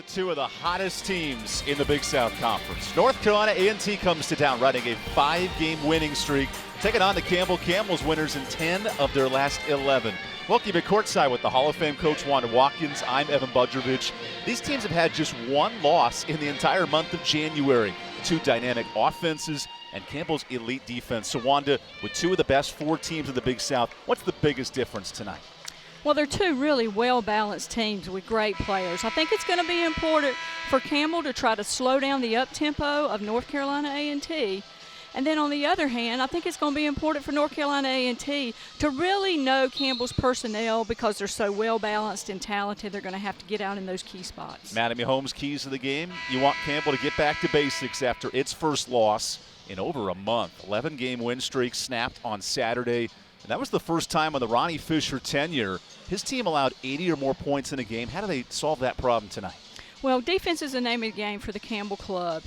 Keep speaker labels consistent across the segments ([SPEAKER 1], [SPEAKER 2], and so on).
[SPEAKER 1] Two of the hottest teams in the Big South Conference. North Carolina A&T comes to town riding a 5-game winning streak, taking on the Campbell Camels, winners in 10 of their last 11. Welcome to courtside with the Hall of Fame coach Wanda Watkins. I'm Evan Budrovich. These teams have had just one loss in the entire month of January. Two dynamic offenses and Campbell's elite defense. So Wanda, with two of the best 4 teams in the Big South, what's the biggest difference tonight?
[SPEAKER 2] Well, they're two really well-balanced teams with great players. I think it's going to be important for Campbell to try to slow down the up-tempo of North Carolina A&T. And then on the other hand, I think it's going to be important for North Carolina A&T to really know Campbell's personnel because they're so well-balanced and talented. They're going to have to get out in those key spots. Mattamy
[SPEAKER 1] Holmes, keys to the game. You want Campbell to get back to basics after its first loss in over a month. 11-game win streak snapped on Saturday. And that was the first time on the Ronnie Fisher tenure his team allowed 80 or more points in a game. How do they solve that problem tonight?
[SPEAKER 2] Well, defense is the name of the game for the Campbell club.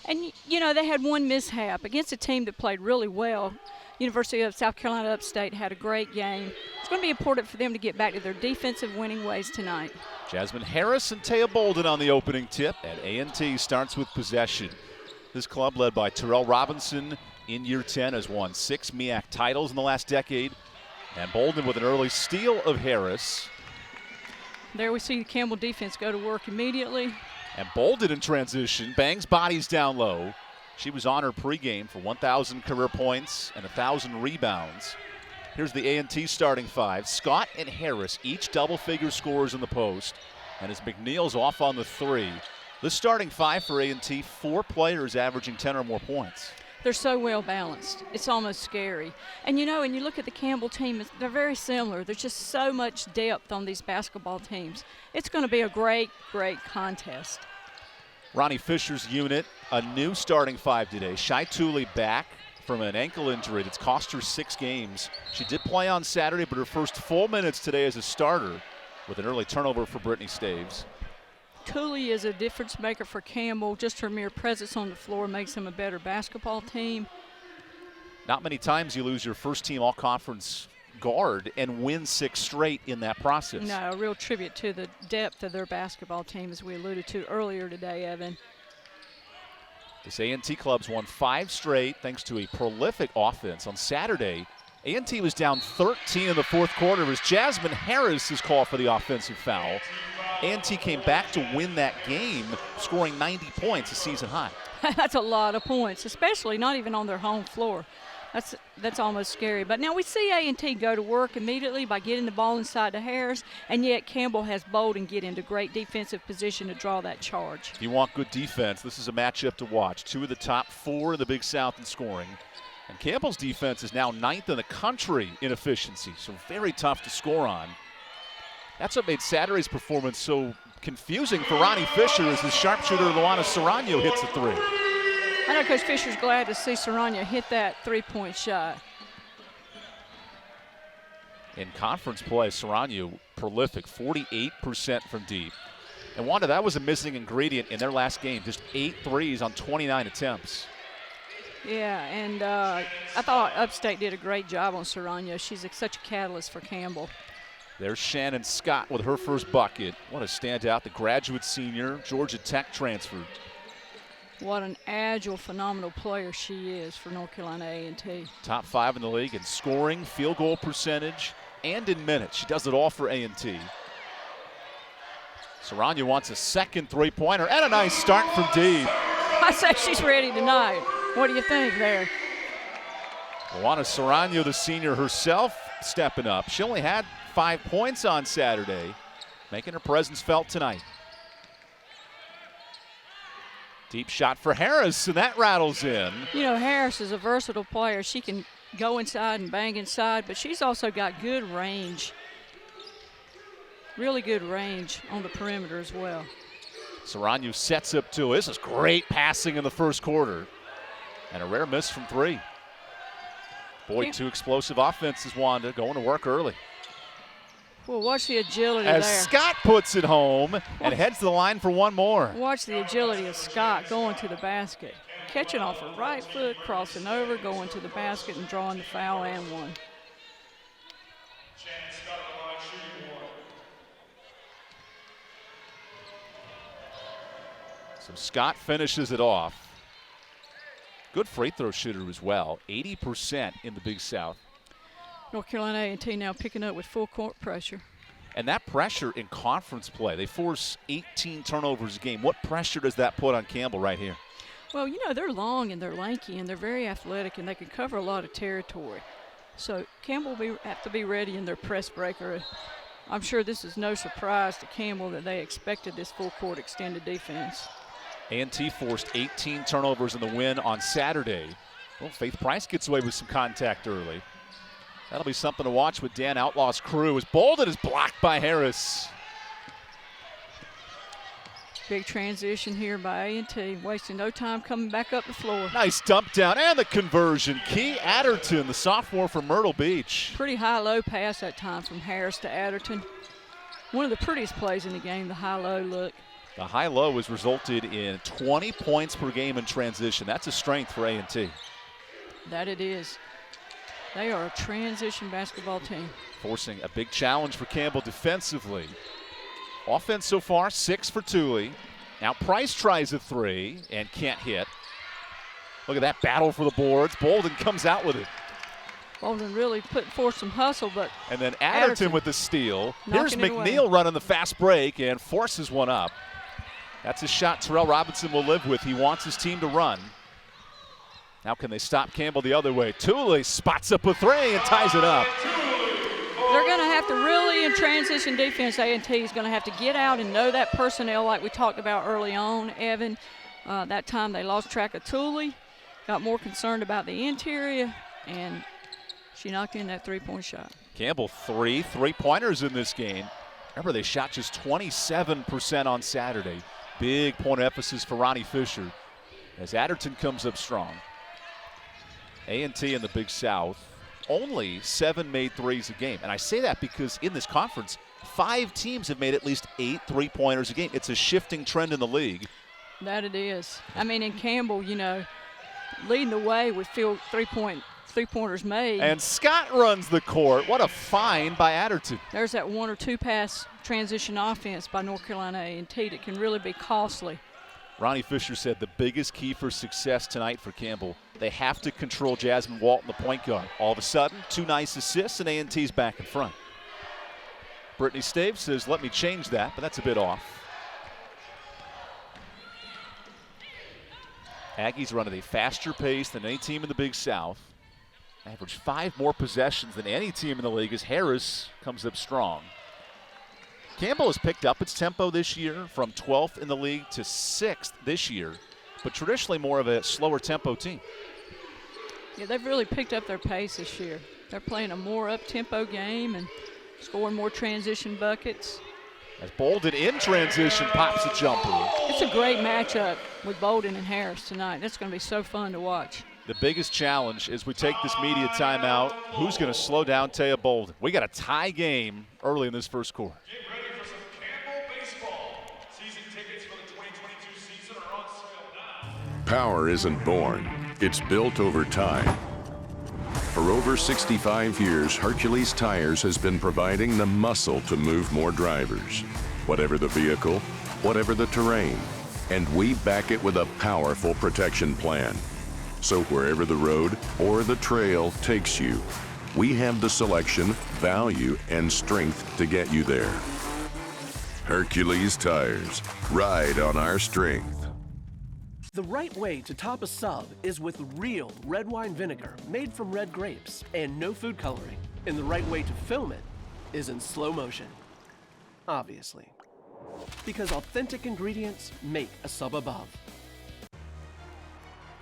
[SPEAKER 2] And, you know, they had one mishap against a team that played really well. University of South Carolina Upstate had a great game. It's going to be important for them to get back to their defensive winning ways tonight.
[SPEAKER 1] Jasmine Harris and Taya Bolden on the opening tip, and A&T starts with possession. This club, led by Terrell Robinson, in year 10, has won 6 MEAC titles in the last decade. And Bolden with an early steal of Harris.
[SPEAKER 2] There we see the Campbell defense go to work immediately.
[SPEAKER 1] And Bolden in transition, bangs bodies down low. She was on her pregame for 1,000 career points and 1,000 rebounds. Here's the A&T starting 5. Scott and Harris, each double-figure scorers in the post. And as McNeil's off on the 3. The starting 5 for A&T, 4 players averaging 10 or more points.
[SPEAKER 2] They're so well balanced. It's almost scary. And you know, when you look at the Campbell team, they're very similar. There's just so much depth on these basketball teams. It's going to be a great, great contest.
[SPEAKER 1] Ronnie Fisher's unit, a new starting 5 today. Shai Tooley back from an ankle injury that's cost her 6 games. She did play on Saturday, but her first full minutes today as a starter with an early turnover for Brittany Staves.
[SPEAKER 2] Tooley is a difference maker for Campbell. Just her mere presence on the floor makes them a better basketball team.
[SPEAKER 1] Not many times you lose your first team all-conference guard and win 6 straight in that process.
[SPEAKER 2] No, a real tribute to the depth of their basketball team, as we alluded to earlier today, Evan.
[SPEAKER 1] This A&T club's won 5 straight thanks to a prolific offense. On Saturday, A&T was down 13 in the fourth quarter as Jasmine Harris is called for the offensive foul. A&T came back to win that game, scoring 90 points, a season high.
[SPEAKER 2] That's a lot of points, especially not even on their home floor. That's almost scary. But now we see A&T go to work immediately by getting the ball inside to Harris, and yet Campbell has Bolden get into great defensive position to draw that charge.
[SPEAKER 1] If you want good defense, this is a matchup to watch. 2 of the top 4 in the Big South in scoring. And Campbell's defense is now 9th in the country in efficiency, so very tough to score on. That's what made Saturday's performance so confusing for Ronnie Fisher as his sharpshooter Luana Serrano hits a 3.
[SPEAKER 2] I know Coach Fisher's glad to see Serrano hit that 3-point shot.
[SPEAKER 1] In conference play, Serrano prolific, 48% from deep. And Wanda, that was a missing ingredient in their last game, just 8 threes on 29 attempts.
[SPEAKER 2] Yeah, and I thought Upstate did a great job on Serrano. She's such a catalyst for Campbell.
[SPEAKER 1] There's Shannon Scott with her first bucket. What a standout, the graduate senior, Georgia Tech transferred.
[SPEAKER 2] What an agile, phenomenal player she is for North Carolina A&T.
[SPEAKER 1] Top 5 in the league in scoring, field goal percentage, and in minutes. She does it all for A&T. Serrano wants a second 3-pointer and a nice start from deep.
[SPEAKER 2] I say she's ready tonight. What do you think there?
[SPEAKER 1] Luana Serrano, the senior herself, stepping up. She only had 5 points on Saturday, making her presence felt tonight. Deep shot for Harris, and that rattles in.
[SPEAKER 2] You know, Harris is a versatile player. She can go inside and bang inside, but she's also got good range. Really good range on the perimeter as well.
[SPEAKER 1] Serrano sets up 2. This is great passing in the first quarter. And a rare miss from 3. Boy, 2 explosive offenses, Wanda, going to work early.
[SPEAKER 2] Well, watch the agility
[SPEAKER 1] as
[SPEAKER 2] there.
[SPEAKER 1] Scott puts it home and heads to the line for one more.
[SPEAKER 2] Watch the agility of Scott going to the basket. Catching off her right foot, crossing over, going to the basket, and drawing the foul and one.
[SPEAKER 1] So Scott finishes it off. Good free throw shooter as well, 80% in the Big South.
[SPEAKER 2] North Carolina A&T now picking up with full court pressure.
[SPEAKER 1] And that pressure in conference play, they force 18 turnovers a game. What pressure does that put on Campbell right here?
[SPEAKER 2] Well, you know, they're long and they're lanky and they're very athletic and they can cover a lot of territory. So Campbell have to be ready in their press breaker. I'm sure this is no surprise to Campbell that they expected this full court extended defense.
[SPEAKER 1] A&T forced 18 turnovers in the win on Saturday. Well, Faith Price gets away with some contact early. That'll be something to watch with Dan Outlaw's crew as Bolden is blocked by Harris.
[SPEAKER 2] Big transition here by A&T, wasting no time coming back up the floor.
[SPEAKER 1] Nice dump down and the conversion. Key Adderton, the sophomore from Myrtle Beach.
[SPEAKER 2] Pretty high-low pass that time from Harris to Adderton. One of the prettiest plays in the game, the high-low look.
[SPEAKER 1] The high-low has resulted in 20 points per game in transition. That's a strength for A&T.
[SPEAKER 2] That it is. They are a transition basketball team.
[SPEAKER 1] Forcing a big challenge for Campbell defensively. Offense so far, 6 for Thule. Now Price tries a three and can't hit. Look at that battle for the boards. Bolden comes out with it.
[SPEAKER 2] Bolden really put forth some hustle, but
[SPEAKER 1] and then Adderton with the steal. Here's
[SPEAKER 2] knocking it
[SPEAKER 1] McNeil
[SPEAKER 2] away.
[SPEAKER 1] running the fast break and forces one up. That's a shot Terrell Robinson will live with. He wants his team to run. Now can they stop Campbell the other way? Thule spots up a three and ties it up.
[SPEAKER 2] They're going to have to really, in transition defense, A&T is going to have to get out and know that personnel like we talked about early on, Evan. That time they lost track of Thule, got more concerned about the interior, and she knocked in that three-point shot.
[SPEAKER 1] Campbell, three-pointers in this game. Remember, they shot just 27% on Saturday. Big point of emphasis for Ronnie Fisher as Adderton comes up strong. A&T in the Big South, only 7 made threes a game. And I say that because in this conference, 5 teams have made at least 8 three-pointers a game. It's a shifting trend in the league.
[SPEAKER 2] That it is. I mean, in Campbell, you know, leading the way with field three-pointers made.
[SPEAKER 1] And Scott runs the court. What a find by Adderton.
[SPEAKER 2] There's that 1 or 2 pass transition offense by North Carolina A&T that can really be costly.
[SPEAKER 1] Ronnie Fisher said the biggest key for success tonight for Campbell, they have to control Jasmine Walton, the point guard. All of a sudden, 2 nice assists, and A&T's back in front. Brittany Stave says, let me change that, but that's a bit off. Aggies run at a faster pace than any team in the Big South. Average 5 more possessions than any team in the league as Harris comes up strong. Campbell has picked up its tempo this year from 12th in the league to 6th this year, but traditionally more of a slower tempo team.
[SPEAKER 2] Yeah, they've really picked up their pace this year. They're playing a more up-tempo game and scoring more transition buckets.
[SPEAKER 1] As Bolden in transition pops a jumper.
[SPEAKER 2] It's a great matchup with Bolden and Harris tonight. That's going to be so fun to watch.
[SPEAKER 1] The biggest challenge as we take this media timeout, who's going to slow down Taya Bolden? We got a tie game early in this first quarter.
[SPEAKER 3] Get ready for some Campbell baseball. Season tickets for the 2022 season are on sale now.
[SPEAKER 4] Power isn't born, it's built over time. For over 65 years, Hercules Tires has been providing the muscle to move more drivers. Whatever the vehicle, whatever the terrain, and we back it with a powerful protection plan. So wherever the road or the trail takes you, we have the selection, value, and strength to get you there. Hercules Tires, ride on our strength.
[SPEAKER 5] The right way to top a sub is with real red wine vinegar made from red grapes and no food coloring. And the right way to film it is in slow motion. Obviously. Because authentic ingredients make a sub above.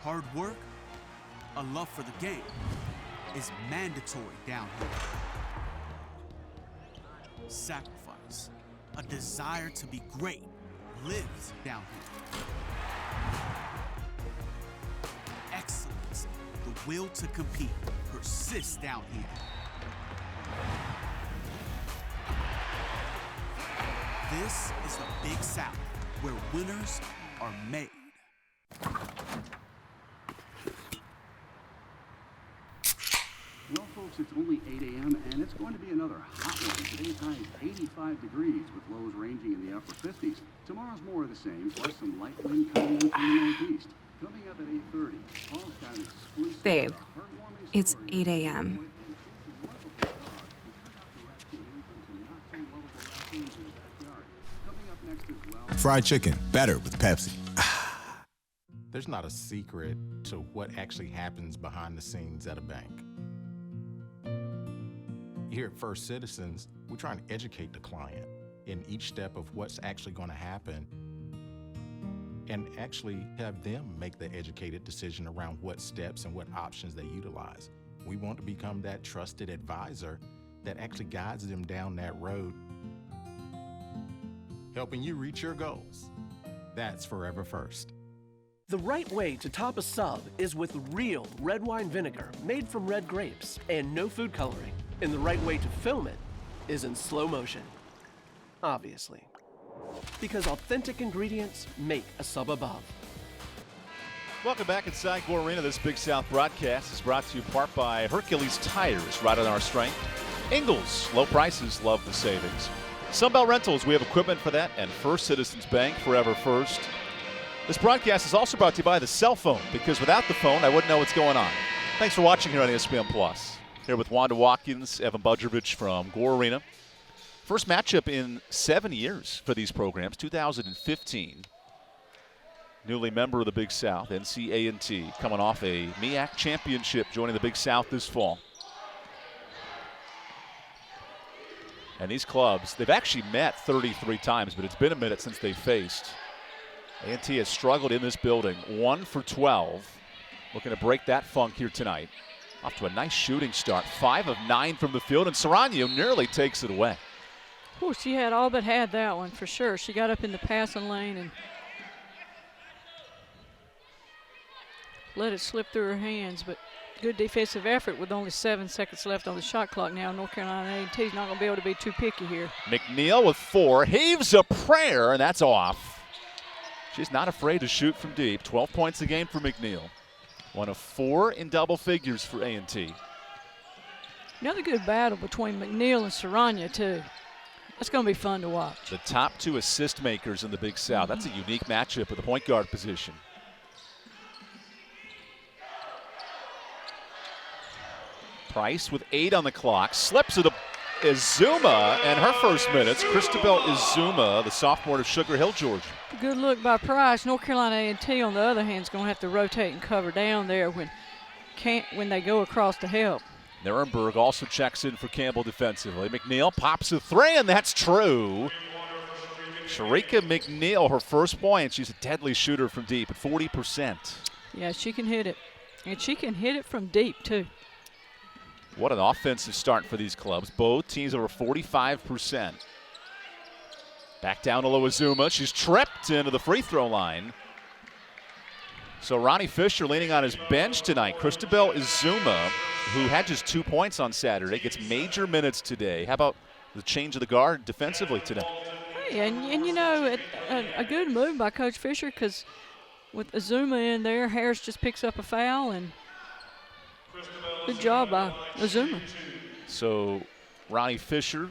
[SPEAKER 6] Hard work, a love for the game, is mandatory down here. Sacrifice, a desire to be great, lives down here. Excellence, the will to compete, persists down here. This is the Big South, where winners are made.
[SPEAKER 7] Well, folks, it's only 8 a.m. and it's going to be another hot one. Today's high is 85 degrees with lows ranging in the upper 50s. Tomorrow's more of the same, plus some light wind coming in from the northeast. Coming up at 8:30, Paul's got an exclusive
[SPEAKER 8] Babe,
[SPEAKER 7] heartwarming
[SPEAKER 8] it's
[SPEAKER 7] story
[SPEAKER 8] 8 a.m.
[SPEAKER 9] Fried chicken, better with Pepsi.
[SPEAKER 10] There's not a secret to what actually happens behind the scenes at a bank. Here at First Citizens, we're trying to educate the client in each step of what's actually going to happen and actually have them make the educated decision around what steps and what options they utilize. We want to become that trusted advisor that actually guides them down that road, helping you reach your goals. That's Forever First.
[SPEAKER 5] The right way to top a sub is with real red wine vinegar made from red grapes and no food coloring. And the right way to film it is in slow motion. Obviously. Because authentic ingredients make a sub above.
[SPEAKER 1] Welcome back inside Gore Arena. This Big South broadcast is brought to you in part by Hercules Tires, right on our strength. Ingles, low prices, love the savings. Sunbelt Rentals, we have equipment for that. And First Citizens Bank, Forever First. This broadcast is also brought to you by the cell phone, because without the phone, I wouldn't know what's going on. Thanks for watching here on ESPN Plus. Here with Wanda Watkins, Evan Budrovich from Gore Arena. First matchup in 7 years for these programs, 2015. Newly member of the Big South, NCAT, coming off a MEAC championship, joining the Big South this fall. And these clubs, they've actually met 33 times, but it's been a minute since they faced. A&T has struggled in this building, 1 for 12. Looking to break that funk here tonight. Off to a nice shooting start, 5 of 9 from the field, and Serrano nearly takes it away.
[SPEAKER 2] Oh, she had all but had that one for sure. She got up in the passing lane and let it slip through her hands, but good defensive effort with only 7 seconds left on the shot clock now. North Carolina A&T is not going to be able to be too picky here.
[SPEAKER 1] McNeil with 4, heaves a prayer, and that's off. She's not afraid to shoot from deep. 12 points a game for McNeil. 1 of 4 in double figures for A&T.
[SPEAKER 2] Another good battle between McNeil and Serrano, too. That's going to be fun to watch.
[SPEAKER 1] The top 2 assist makers in the Big South. That's a unique matchup at the point guard position. Price with 8 on the clock. Slips it to Izuma, and her first minutes. Christabel Izuma, the sophomore of Sugar Hill, Georgia.
[SPEAKER 2] Good look by Price. North Carolina A&T, on the other hand, is going to have to rotate and cover down there when they go across to help.
[SPEAKER 1] Nirenberg also checks in for Campbell defensively. McNeil pops a 3, and that's true. Sharika McNeil, her first point. She's a deadly shooter from deep at 40%.
[SPEAKER 2] Yeah, she can hit it. And she can hit it from deep, too.
[SPEAKER 1] What an offensive start for these clubs. Both teams over 45%. Back down to Izuma. She's tripped into the free throw line. So Ronnie Fisher leaning on his bench tonight. Christabel Izuma, who had just 2 points on Saturday, gets major minutes today. How about the change of the guard defensively today?
[SPEAKER 2] Hey, and you know, a good move by Coach Fisher, because with Izuma in there, Harris just picks up a foul, and good job by Izuma.
[SPEAKER 1] So Ronnie Fisher,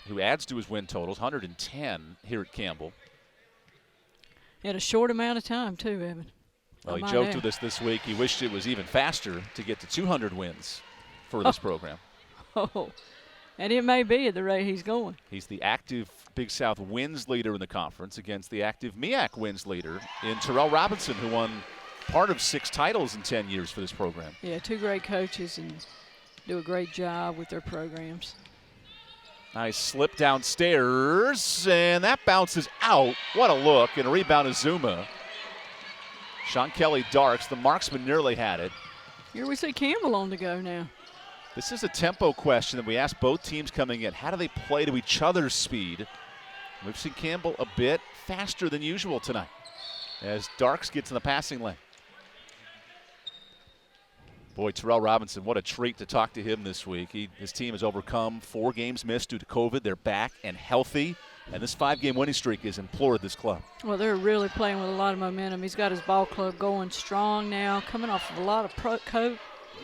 [SPEAKER 1] who adds to his win totals, 110 here at Campbell.
[SPEAKER 2] In a short amount of time, too, Evan.
[SPEAKER 1] Well, he joked with us this week. He wished it was even faster to get to 200 wins for this program.
[SPEAKER 2] Oh, and it may be at the rate he's going.
[SPEAKER 1] He's the active Big South wins leader in the conference against the active MEAC wins leader in Terrell Robinson, who won part of 6 titles in 10 years for this program.
[SPEAKER 2] Yeah, 2 great coaches and do a great job with their programs.
[SPEAKER 1] Nice slip downstairs, and that bounces out. What a look, and a rebound of Zuma. Sean Kelly darks. The marksman nearly had it.
[SPEAKER 2] Here we see Campbell on the go now.
[SPEAKER 1] This is a tempo question that we asked both teams coming in. How do they play to each other's speed? We've seen Campbell a bit faster than usual tonight as Darks gets in the passing lane. Boy, Terrell Robinson, what a treat to talk to him this week. His team has overcome 4 games missed due to COVID. They're back and healthy, and this 5-game winning streak has implored this club.
[SPEAKER 2] Well, they're really playing with a lot of momentum. He's got his ball club going strong now, coming off of a lot of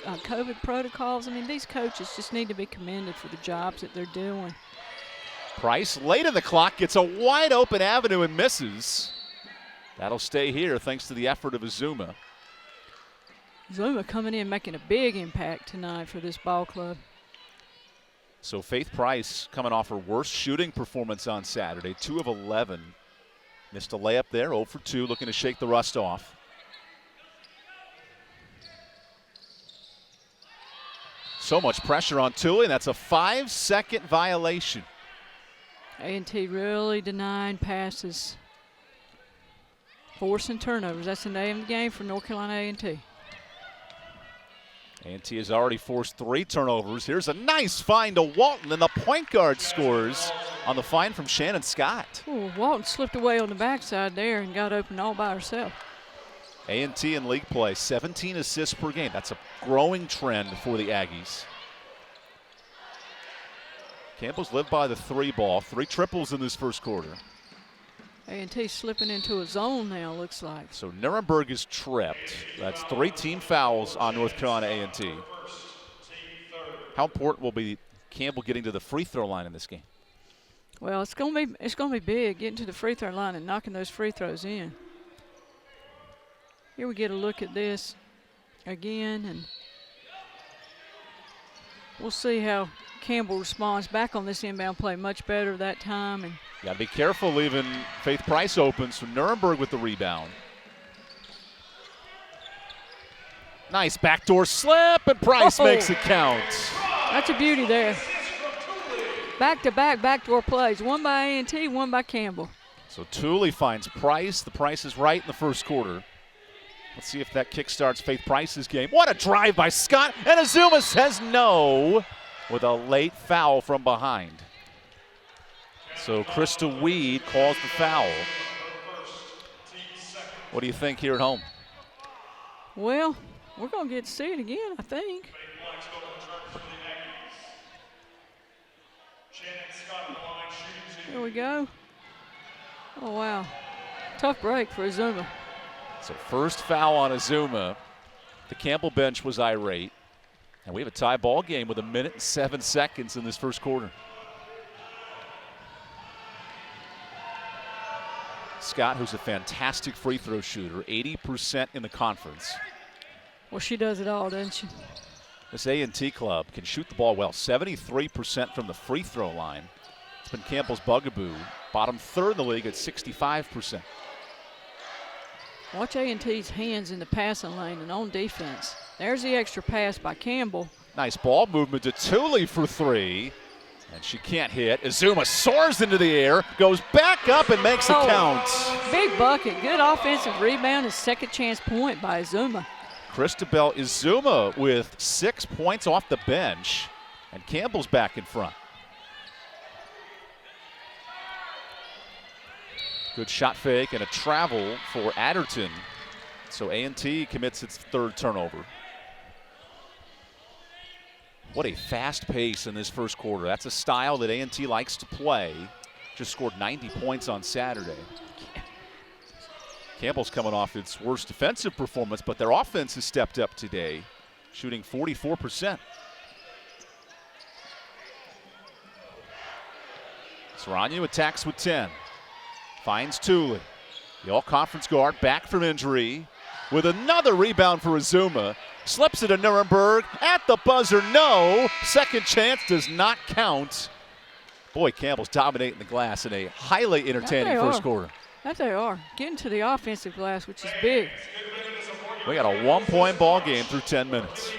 [SPEAKER 2] COVID protocols. I mean, these coaches just need to be commended for the jobs that they're doing.
[SPEAKER 1] Price late in the clock gets a wide open avenue and misses. That'll stay here thanks to the effort of Azuma.
[SPEAKER 2] Zuma coming in making a big impact tonight for this ball club.
[SPEAKER 1] So Faith Price coming off her worst shooting performance on Saturday, 2 of 11. Missed a layup there, 0 for 2, looking to shake the rust off. So much pressure on Tully, and that's a 5-second violation.
[SPEAKER 2] A&T really denying passes, forcing turnovers. That's the name of the game for North Carolina A&T.
[SPEAKER 1] A&T has already forced 3 turnovers. Here's a nice find to Walton, and the point guard scores on the find from Shannon Scott.
[SPEAKER 2] Ooh, Walton slipped away on the backside there and got open all by herself.
[SPEAKER 1] A&T in league play, 17 assists per game. That's a growing trend for the Aggies. Campbell's lived by the 3 ball. 3 triples in this first quarter.
[SPEAKER 2] A&T slipping into a zone now, looks like.
[SPEAKER 1] So Nuremberg is tripped. That's 3 team fouls on North Carolina A&T. How important will be Campbell getting to the free throw line in this game?
[SPEAKER 2] Well, it's gonna be big, getting to the free throw line and knocking those free throws in. Here we get a look at this again, and we'll see how Campbell responds back on this inbound play. Much better that time. And
[SPEAKER 1] got to be careful leaving Faith Price open. So Nuremberg with the rebound. Nice backdoor slip, and Price makes it count.
[SPEAKER 2] That's a beauty there. Back-to-back backdoor plays, one by A&T, one by Campbell.
[SPEAKER 1] So Thule finds Price. The Price is right in the first quarter. Let's see if that kickstarts Faith Price's game. What a drive by Scott, and Azuma says no with a late foul from behind. So Krista Weed calls the foul. What do you think here at home?
[SPEAKER 2] Well, we're going to get to see it again, I think. Here we go. Oh, wow. Tough break for Azuma.
[SPEAKER 1] So first foul on Azuma. The Campbell bench was irate. And we have a tie ball game with 1 minute and 7 seconds in this first quarter. Scott, who's a fantastic free throw shooter, 80% in the conference.
[SPEAKER 2] Well, she does it all, doesn't she?
[SPEAKER 1] This A&T club can shoot the ball well, 73% from the free throw line. It's been Campbell's bugaboo. Bottom third in the league at 65%.
[SPEAKER 2] Watch A&T's hands in the passing lane and on defense. There's the extra pass by Campbell.
[SPEAKER 1] Nice ball movement to Thule for 3. And she can't hit. Azuma soars into the air, goes back up and makes it count.
[SPEAKER 2] Big bucket. Good offensive rebound and second chance point by Azuma.
[SPEAKER 1] Christabel Azuma with 6 points off the bench. And Campbell's back in front. Good shot fake and a travel for Adderton. So A&T commits its 3rd turnover. What a fast pace in this first quarter. That's a style that A&T likes to play. Just scored 90 points on Saturday. Campbell's coming off its worst defensive performance, but their offense has stepped up today, shooting 44%. Serrano attacks with 10. Finds Thule. The all-conference guard back from injury with another rebound for Azuma. Slips it to Nuremberg. At the buzzer, no. Second chance does not count. Boy, Campbell's dominating the glass in a highly entertaining first quarter.
[SPEAKER 2] That they are. Getting to the offensive glass, which is big.
[SPEAKER 1] We got a 1-point ball game through 10 minutes.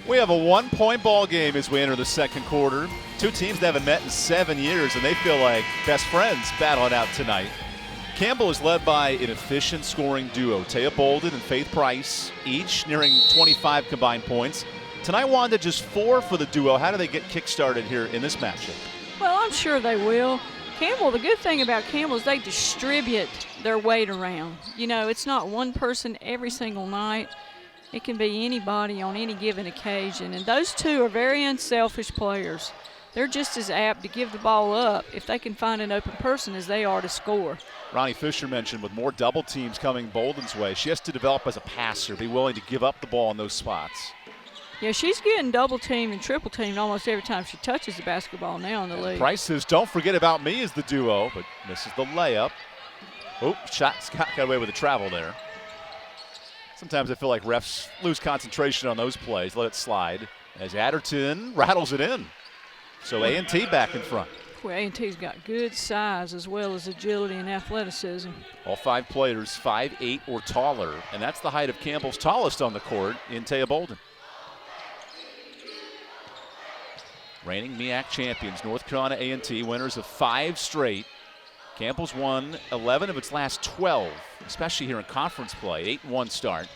[SPEAKER 1] We have a 1-point ball game as we enter the second quarter. Two teams that haven't met in 7 years, and they feel like best friends battling out tonight. Campbell is led by an efficient scoring duo, Taya Bolden and Faith Price, each nearing 25 combined points. Tonight, Wanda, just 4 for the duo. How do they get kick-started here in this matchup?
[SPEAKER 2] Well, I'm sure they will. Campbell, the good thing about Campbell is they distribute their weight around. You know, it's not one person every single night. It can be anybody on any given occasion. And those two are very unselfish players. They're just as apt to give the ball up if they can find an open person as they are to score.
[SPEAKER 1] Ronnie Fisher mentioned with more double teams coming Bolden's way, she has to develop as a passer, be willing to give up the ball in those spots.
[SPEAKER 2] Yeah, she's getting double teamed and triple teamed almost every time she touches the basketball now in the league.
[SPEAKER 1] Price says, don't forget about me as the duo, but misses the layup. Oh, shot got away with the travel there. Sometimes I feel like refs lose concentration on those plays, let it slide, as Adderton rattles it in. So A&T back in front.
[SPEAKER 2] Well, A&T's got good size as well as agility and athleticism.
[SPEAKER 1] All 5 players 5'8" or taller, and that's the height of Campbell's tallest on the court in Taya Bolden. Reigning MEAC champions, North Carolina A&T, winners of 5 straight. Campbell's won 11 of its last 12, especially here in conference play. 8-1 start.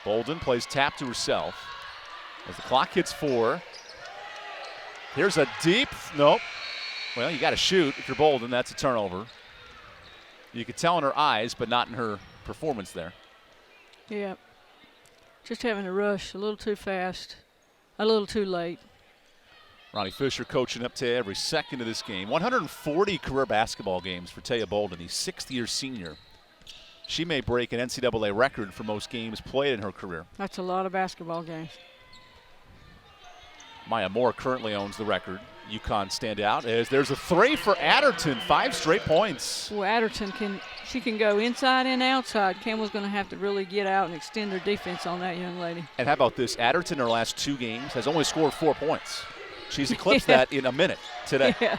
[SPEAKER 1] Bolden plays tap to herself. As the clock hits 4, here's a deep, nope. Well, you got to shoot if you're Bolden. That's a turnover. You could tell in her eyes, but not in her performance there.
[SPEAKER 2] Yeah, just having a rush a little too fast, a little too late.
[SPEAKER 1] Ronnie Fisher coaching up Taya every second of this game. 140 career basketball games for Taya Bolden, the 6th-year senior. She may break an NCAA record for most games played in her career.
[SPEAKER 2] That's a lot of basketball games.
[SPEAKER 1] Maya Moore currently owns the record. UConn stand out as there's a 3 for Adderton. 5 straight points.
[SPEAKER 2] Well, Adderton can go inside and outside. Campbell's going to have to really get out and extend their defense on that young lady.
[SPEAKER 1] And how about this? Adderton in her last 2 games has only scored 4 points. She's eclipsed that in a minute today.
[SPEAKER 2] Yeah.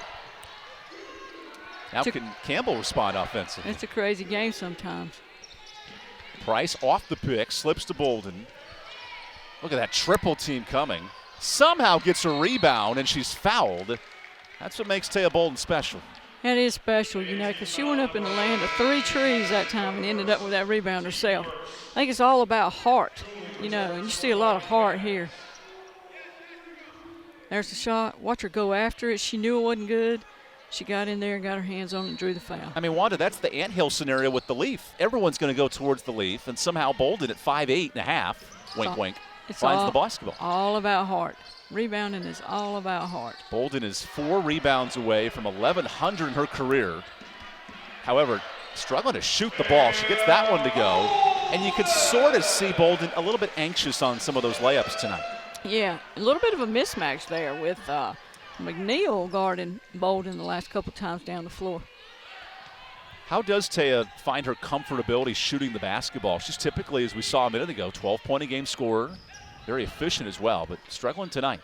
[SPEAKER 1] Now can Campbell respond offensively?
[SPEAKER 2] It's a crazy game sometimes.
[SPEAKER 1] Price off the pick, slips to Bolden. Look at that triple team coming. Somehow gets a rebound, and she's fouled. That's what makes Taya Bolden special.
[SPEAKER 2] That is special, you know, because she went up in the land of 3 trees that time and ended up with that rebound herself. I think it's all about heart, you know, and you see a lot of heart here. There's the shot. Watch her go after it. She knew it wasn't good. She got in there and got her hands on it and drew the foul.
[SPEAKER 1] I mean, Wanda, that's the anthill scenario with the Leaf. Everyone's going to go towards the Leaf, and somehow Bolden at 5'8.5", wink, wink, finds the basketball.
[SPEAKER 2] All about heart. Rebounding is all about heart.
[SPEAKER 1] Bolden is 4 rebounds away from 1,100 in her career. However, struggling to shoot the ball. She gets that one to go, and you could sort of see Bolden a little bit anxious on some of those layups tonight.
[SPEAKER 2] Yeah, a little bit of a mismatch there with McNeil guarding Bolden the last couple times down the floor.
[SPEAKER 1] How does Taya find her comfortability shooting the basketball? She's typically, as we saw a minute ago, 12-point-a-game scorer, very efficient as well, but struggling tonight.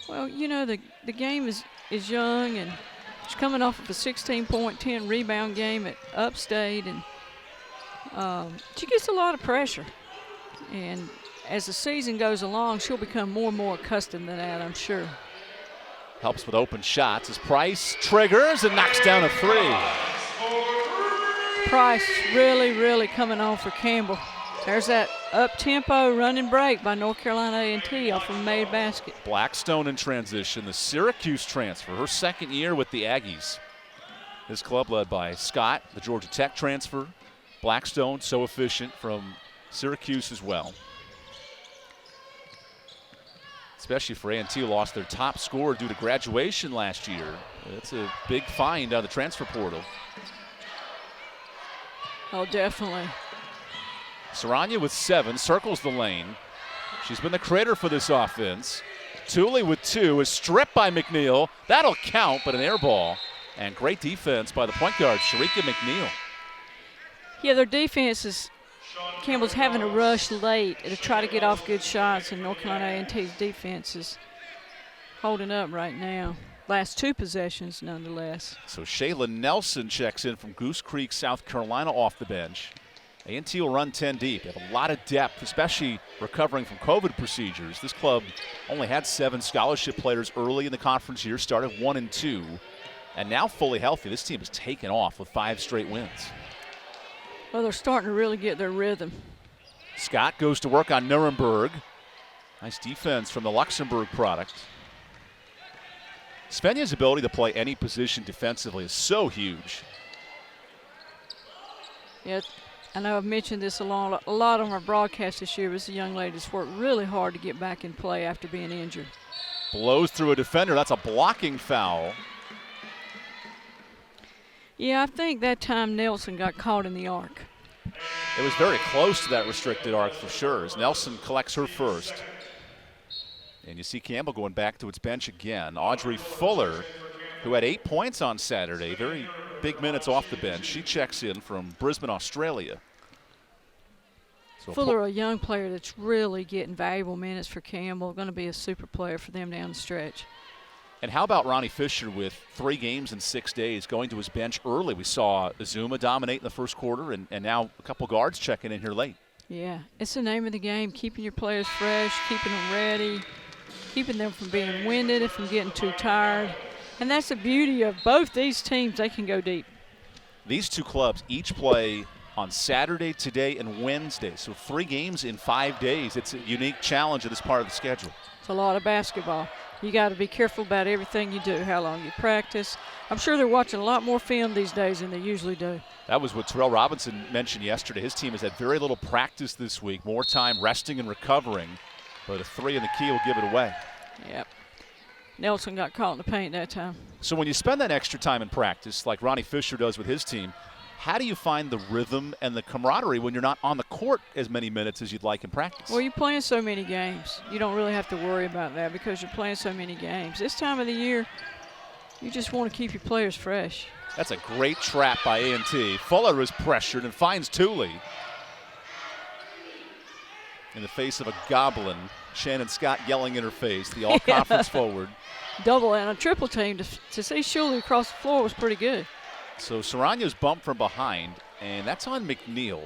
[SPEAKER 2] Well, you know, the game is young, and she's coming off of a 16-point, 10-rebound game at Upstate, and she gets a lot of pressure. And as the season goes along, she'll become more and more accustomed to that, I'm sure.
[SPEAKER 1] Helps with open shots as Price triggers and knocks down a 3.
[SPEAKER 2] Price really, really coming on for Campbell. There's that up-tempo running break by North Carolina A&T off of a made basket.
[SPEAKER 1] Blackstone in transition, the Syracuse transfer, her 2nd year with the Aggies. This club led by Scott, the Georgia Tech transfer. Blackstone, so efficient from Syracuse as well. Especially for A&T, lost their top scorer due to graduation last year. That's a big find out of the transfer portal.
[SPEAKER 2] Oh, definitely.
[SPEAKER 1] Saranya with 7, circles the lane. She's been the creator for this offense. Tooley with 2 is stripped by McNeil. That'll count, but an air ball. And great defense by the point guard, Sharika McNeil.
[SPEAKER 2] Yeah, their defense is, Campbell's having to rush late to try to get off good shots, and North Carolina A&T's defense is holding up right now. Last 2 possessions, nonetheless.
[SPEAKER 1] So Shayla Nelson checks in from Goose Creek, South Carolina, off the bench. A&T will run 10 deep. They have a lot of depth, especially recovering from COVID procedures. This club only had 7 scholarship players early in the conference year, started 1-2, and now fully healthy. This team has taken off with 5 straight wins.
[SPEAKER 2] Well, they're starting to really get their rhythm.
[SPEAKER 1] Scott goes to work on Nuremberg. Nice defense from the Luxembourg product. Svenja's ability to play any position defensively is so huge.
[SPEAKER 2] Yeah, I know I've mentioned this a lot on our broadcast this year. This young lady that's worked really hard to get back in play after being injured.
[SPEAKER 1] Blows through a defender. That's a blocking foul.
[SPEAKER 2] Yeah, I think that time Nelson got caught in the arc.
[SPEAKER 1] It was very close to that restricted arc for sure, as Nelson collects her first. And you see Campbell going back to its bench again. Audrey Fuller, who had 8 points on Saturday, very big minutes off the bench. She checks in from Brisbane, Australia. So
[SPEAKER 2] Fuller, a young player that's really getting valuable minutes for Campbell, going to be a super player for them down the stretch.
[SPEAKER 1] And how about Ronnie Fisher with 3 games in 6 days, going to his bench early? We saw Azuma dominate in the first quarter, and now a couple guards checking in here late.
[SPEAKER 2] Yeah, it's the name of the game, keeping your players fresh, keeping them ready, keeping them from being winded and from getting too tired. And that's the beauty of both these teams. They can go deep.
[SPEAKER 1] These 2 clubs each play on Saturday, today, and Wednesday. So 3 games in 5 days. It's a unique challenge of this part of the schedule.
[SPEAKER 2] It's a lot of basketball. You got to be careful about everything you do, how long you practice. I'm sure they're watching a lot more film these days than they usually do.
[SPEAKER 1] That was what Terrell Robinson mentioned yesterday. His team has had very little practice this week, more time resting and recovering. But a 3 in the key will give it away.
[SPEAKER 2] Yep. Nelson got caught in the paint that time.
[SPEAKER 1] So when you spend that extra time in practice, like Ronnie Fisher does with his team, how do you find the rhythm and the camaraderie when you're not on the court as many minutes as you'd like in practice?
[SPEAKER 2] Well, you're playing so many games. You don't really have to worry about that because you're playing so many games. This time of the year, you just want to keep your players fresh.
[SPEAKER 1] That's a great trap by A&T. Fuller is pressured and finds Tooley. In the face of a goblin, Shannon Scott yelling in her face, the all-conference forward.
[SPEAKER 2] Double and a triple team. To see Shuley across the floor was pretty good.
[SPEAKER 1] So Serrano's bumped from behind, and that's on McNeil.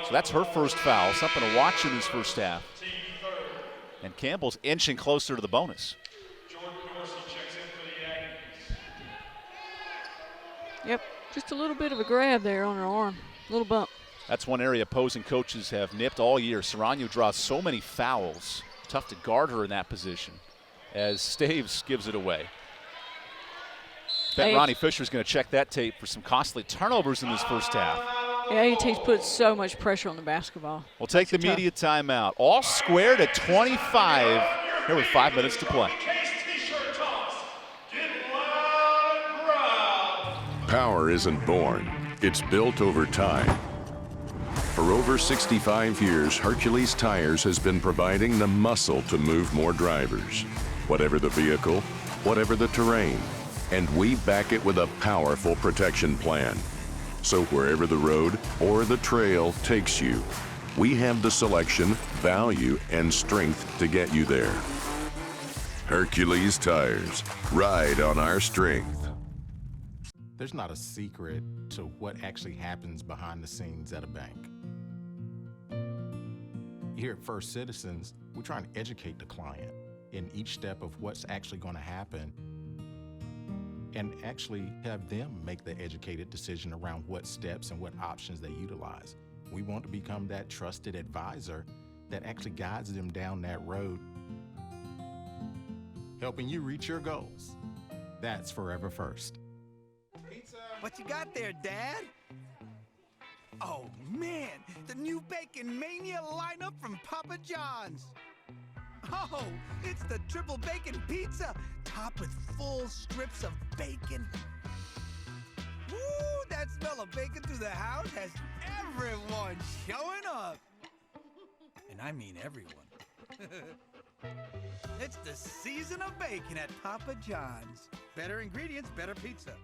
[SPEAKER 1] So that's her first foul, something to watch in this first half. And Campbell's inching closer to the bonus.
[SPEAKER 2] Yep, just a little bit of a grab there on her arm, a little bump.
[SPEAKER 1] That's one area opposing coaches have nipped all year. Serrano draws so many fouls. Tough to guard her in that position as Staves gives it away. Bet Ronnie Fisher's going to check that tape for some costly turnovers in this first half.
[SPEAKER 2] Yeah, A&T's put so much pressure on the basketball.
[SPEAKER 1] We'll take the media timeout. All squared at 25 here with 5 minutes to play.
[SPEAKER 4] Power isn't born, it's built over time. For over 65 years, Hercules Tires has been providing the muscle to move more drivers. Whatever the vehicle, whatever the terrain. And we back it with a powerful protection plan. So wherever the road or the trail takes you, we have the selection, value, and strength to get you there. Hercules Tires, ride on our strength.
[SPEAKER 10] There's not a secret to what actually happens behind the scenes at a bank. Here at First Citizens, we're trying to educate the client in each step of what's actually going to happen and actually have them make the educated decision around what steps and what options they utilize. We want to become that trusted advisor that actually guides them down that road, helping you reach your goals. That's Forever First.
[SPEAKER 8] What you got there, Dad? Oh, man, the new Bacon Mania lineup from Papa John's. Oh, it's the triple bacon pizza, topped with full strips of bacon. Woo, that smell of bacon through the house has everyone showing up. And I mean everyone. It's the season of bacon at Papa John's. Better ingredients, better pizza.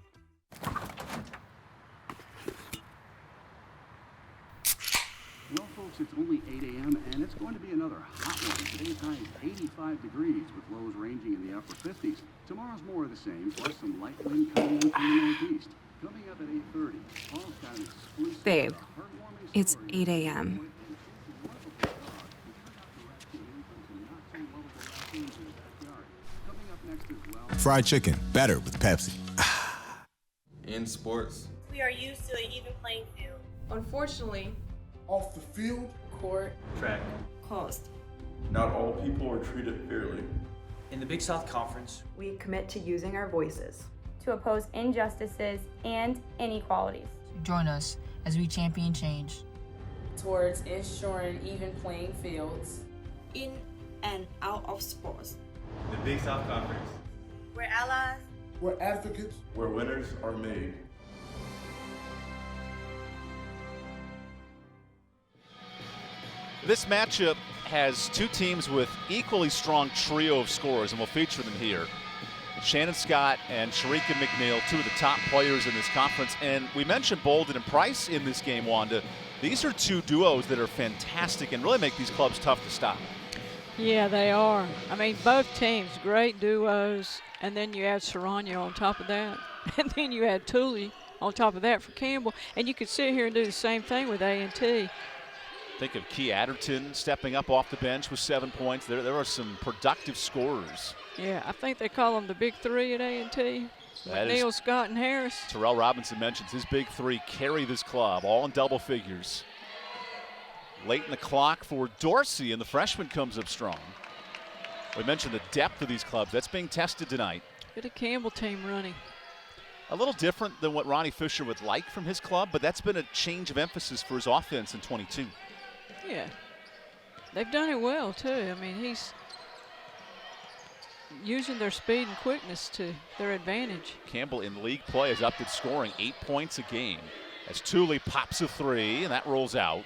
[SPEAKER 7] Well, folks, it's only 8 a.m. and it's going to be another hot one. Today's high is 85 degrees with lows ranging in the upper 50s. Tomorrow's more of the same, plus some light wind coming in from the northeast. Coming up at 8:30, Paul's got an exclusive
[SPEAKER 11] Babe,
[SPEAKER 7] heartwarming
[SPEAKER 11] it's
[SPEAKER 7] story
[SPEAKER 11] 8 a.m.
[SPEAKER 9] Fried chicken, better with Pepsi.
[SPEAKER 12] In sports,
[SPEAKER 13] we are used to an even playing field.
[SPEAKER 14] Unfortunately,
[SPEAKER 15] off the field,
[SPEAKER 14] court,
[SPEAKER 12] track,
[SPEAKER 14] closed.
[SPEAKER 12] not all people are treated fairly.
[SPEAKER 16] In the Big South Conference,
[SPEAKER 17] we commit to using our voices
[SPEAKER 18] to oppose injustices and inequalities.
[SPEAKER 19] Join us as we champion change
[SPEAKER 14] towards ensuring even playing fields
[SPEAKER 13] in and out of sports.
[SPEAKER 12] The Big South Conference.
[SPEAKER 13] We're allies.
[SPEAKER 15] We're advocates.
[SPEAKER 12] Where winners are made.
[SPEAKER 1] This matchup has two teams with equally strong trio of scorers, and we'll feature them here. Shannon Scott and Sharika McNeil, two of the top players in this conference. And we mentioned Bolden and Price in this game, Wanda. These are two duos that are fantastic and really make these clubs tough to stop.
[SPEAKER 2] Yeah, they are. I mean, both teams, great duos. And then you add Serrano on top of that. And then you add Tooley on top of that for Campbell. And you could sit here and do the same thing with A&T.
[SPEAKER 1] Think of Key Adderton stepping up off the bench with 7 points. There are some productive scorers.
[SPEAKER 2] Yeah, I think they call them the big three at A&T. McNeil, Scott, and Harris.
[SPEAKER 1] Terrell Robinson mentions his big three carry this club, all in double figures. Late in the clock for Dorsey, and the freshman comes up strong. We mentioned the depth of these clubs. That's being tested tonight.
[SPEAKER 2] Get a Campbell team running.
[SPEAKER 1] A little different than what Ronnie Fisher would like from his club, but that's been a change of emphasis for his offense in 22.
[SPEAKER 2] Yeah, they've done it well too. I mean, he's using their speed and quickness to their advantage.
[SPEAKER 1] Campbell in league play has upped its scoring 8 points a game as Tooley pops a three and that rolls out.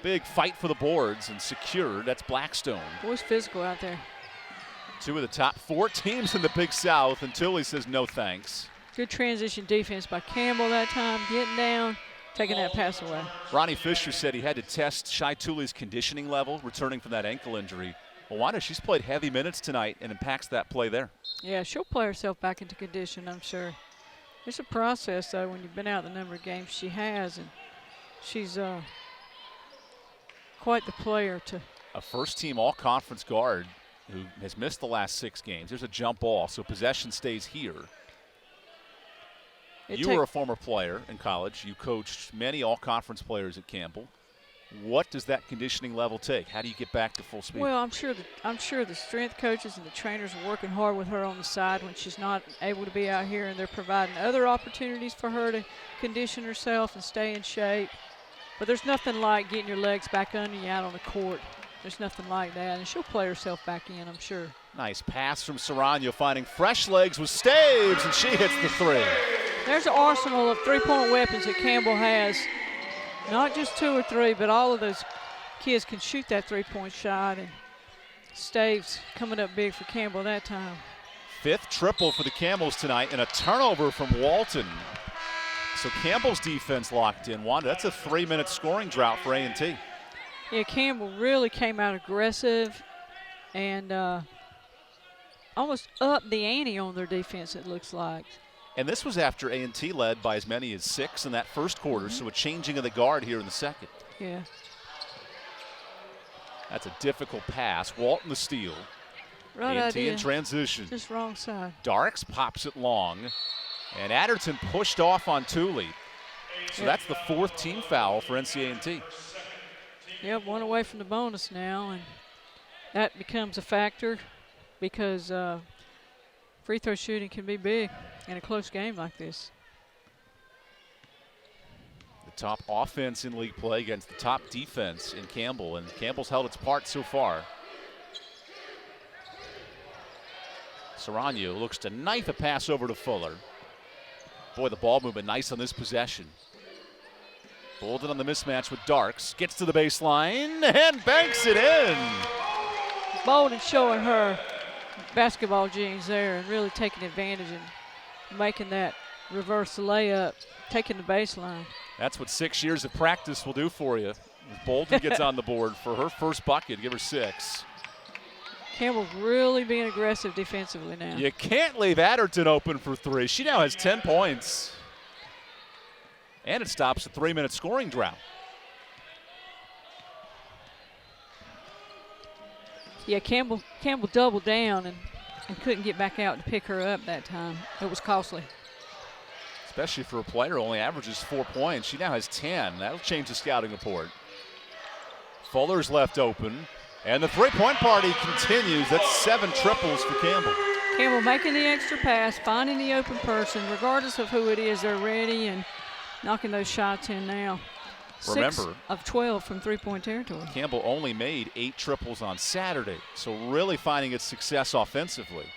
[SPEAKER 1] Big fight for the boards and secured. That's Blackstone.
[SPEAKER 2] Boy's physical out there.
[SPEAKER 1] Two of the top 4 teams in the Big South, and Tooley says no thanks.
[SPEAKER 2] Good transition defense by Campbell that time, getting down, taking that pass away.
[SPEAKER 1] Ronnie Fisher said he had to test Shai Tooley's conditioning level, returning from that ankle injury. Well, Wanda, she's played heavy minutes tonight and impacts that play there.
[SPEAKER 2] Yeah, she'll play herself back into condition, I'm sure. It's a process, though, when you've been out the number of games she has, and she's quite the player to.
[SPEAKER 1] A first-team all-conference guard who has missed the last 6 games. There's a jump ball, so possession stays here. You were a former player in college. You coached many all-conference players at Campbell. What does that conditioning level take? How do you get back to full speed?
[SPEAKER 2] Well, I'm sure the strength coaches and the trainers are working hard with her on the side when she's not able to be out here, and they're providing other opportunities for her to condition herself and stay in shape. But there's nothing like getting your legs back under you out on the court. There's nothing like that, and she'll play herself back in, I'm sure.
[SPEAKER 1] Nice pass from Serrano, finding fresh legs with Staves, and she hits the three.
[SPEAKER 2] There's an arsenal of three-point weapons that Campbell has. Not just 2 or 3, but all of those kids can shoot that three-point shot, and Staves coming up big for Campbell that time.
[SPEAKER 1] 5th triple for the Camels tonight, and a turnover from Walton. So Campbell's defense locked in. Wanda, that's a 3-minute scoring drought for A&T.
[SPEAKER 2] Yeah, Campbell really came out aggressive and almost upped the ante on their defense, it looks like.
[SPEAKER 1] And this was after A&T led by as many as 6 in that first quarter, so a changing of the guard here in the second.
[SPEAKER 2] Yeah.
[SPEAKER 1] That's a difficult pass. Walton the steal.
[SPEAKER 2] Right
[SPEAKER 1] A&T
[SPEAKER 2] idea.
[SPEAKER 1] in transition.
[SPEAKER 2] Just wrong side.
[SPEAKER 1] Darks pops it long. And Adderton pushed off on Tooley. So that's the 4th team foul for NCA&T.
[SPEAKER 2] Yep, 1 away from the bonus now, and that becomes a factor because free throw shooting can be big in a close game like this.
[SPEAKER 1] The top offense in league play against the top defense in Campbell, and Campbell's held its part so far. Serrano looks to knife a pass over to Fuller. Boy, the ball movement nice on this possession. Bolden on the mismatch with Darks. Gets to the baseline and banks it in.
[SPEAKER 2] Bolden showing her basketball genes there and really taking advantage and making that reverse layup, taking the baseline.
[SPEAKER 1] That's what 6 years of practice will do for you. Bolden gets on the board for her first bucket, give her 6.
[SPEAKER 2] Campbell's really being aggressive defensively now.
[SPEAKER 1] You can't leave Adderton open for 3. She now has 10 points. And it stops a 3-minute scoring drought.
[SPEAKER 2] Yeah, Campbell doubled down and couldn't get back out to pick her up that time. It was costly.
[SPEAKER 1] Especially for a player who only averages 4 points. She now has 10. That'll change the scouting report. Fuller's left open. And the three-point party continues. That's 7 triples for Campbell.
[SPEAKER 2] Campbell making the extra pass, finding the open person. Regardless of who it is, they're ready and knocking those shots in now.
[SPEAKER 1] Remember,
[SPEAKER 2] 6 of 12 from three-point territory.
[SPEAKER 1] Campbell only made 8 triples on Saturday, so really finding its success offensively.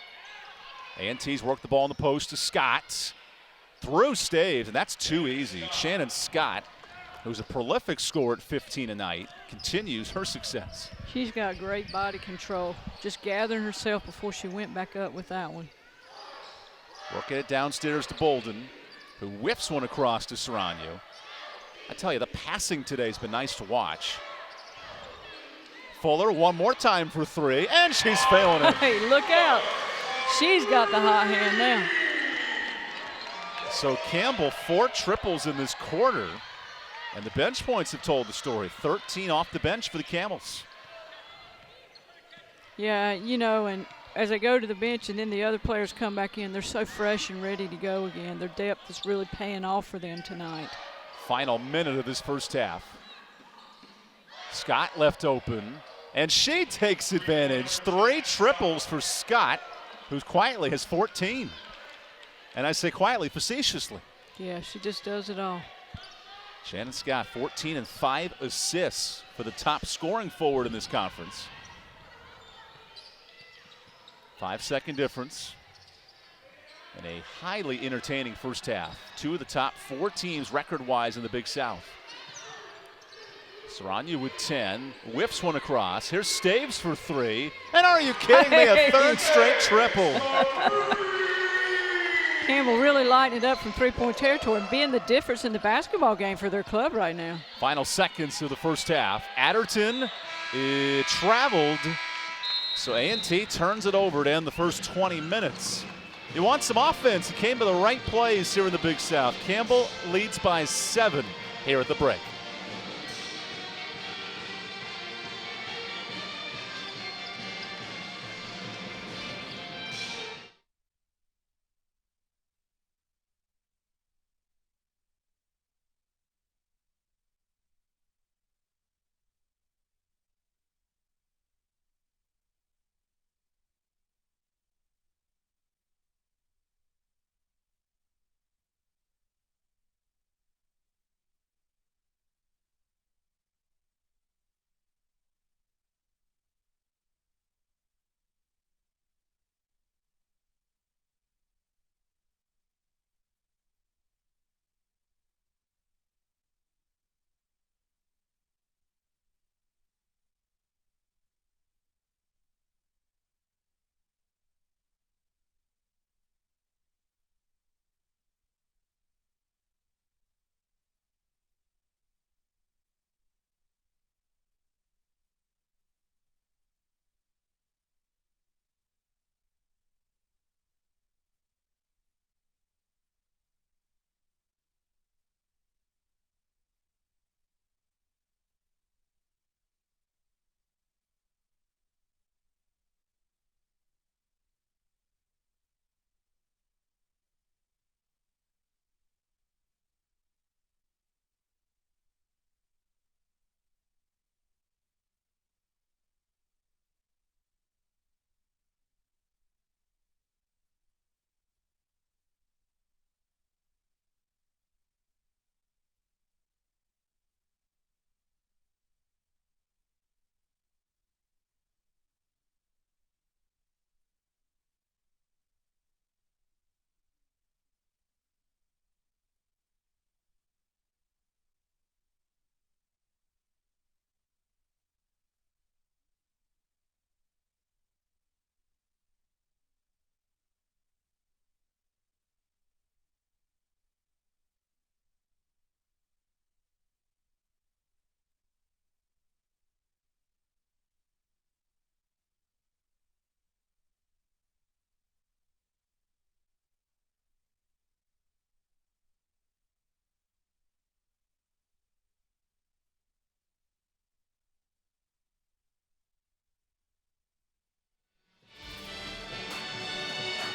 [SPEAKER 1] A&T's worked the ball in the post to Scott. Through Staves, and that's too easy. Shannon Scott, who's a prolific scorer at 15 a night, continues her success.
[SPEAKER 2] She's got great body control, just gathering herself before she went back up with that one.
[SPEAKER 1] Working it downstairs to Bolden, who whiffs one across to Serrano. I tell you, the passing today has been nice to watch. Fuller one more time for 3, and she's failing it.
[SPEAKER 2] Hey, look out. She's got the hot hand now.
[SPEAKER 1] So Campbell, 4 triples in this quarter, and the bench points have told the story. 13 off the bench for the Camels.
[SPEAKER 2] Yeah, you know, and as they go to the bench and then the other players come back in, they're so fresh and ready to go again. Their depth is really paying off for them tonight.
[SPEAKER 1] Final minute of this first half. Scott left open, and she takes advantage. 3 triples for Scott, who quietly has 14. And I say quietly, facetiously.
[SPEAKER 2] Yeah, she just does it all.
[SPEAKER 1] Shannon Scott, 14 and 5 assists for the top scoring forward in this conference. 5-second difference. And a highly entertaining first half. 2 of the top 4 teams record-wise in the Big South. Serrano with 10, whips one across. Here's Staves for 3. And are you kidding me? A 3rd straight triple.
[SPEAKER 2] Campbell really lighting it up from three-point territory and being the difference in the basketball game for their club right now.
[SPEAKER 1] Final seconds of the first half. Adderton traveled, so A&T turns it over to end the first 20 minutes. You want some offense. It came to the right plays here in the Big South. Campbell leads by 7 here at the break.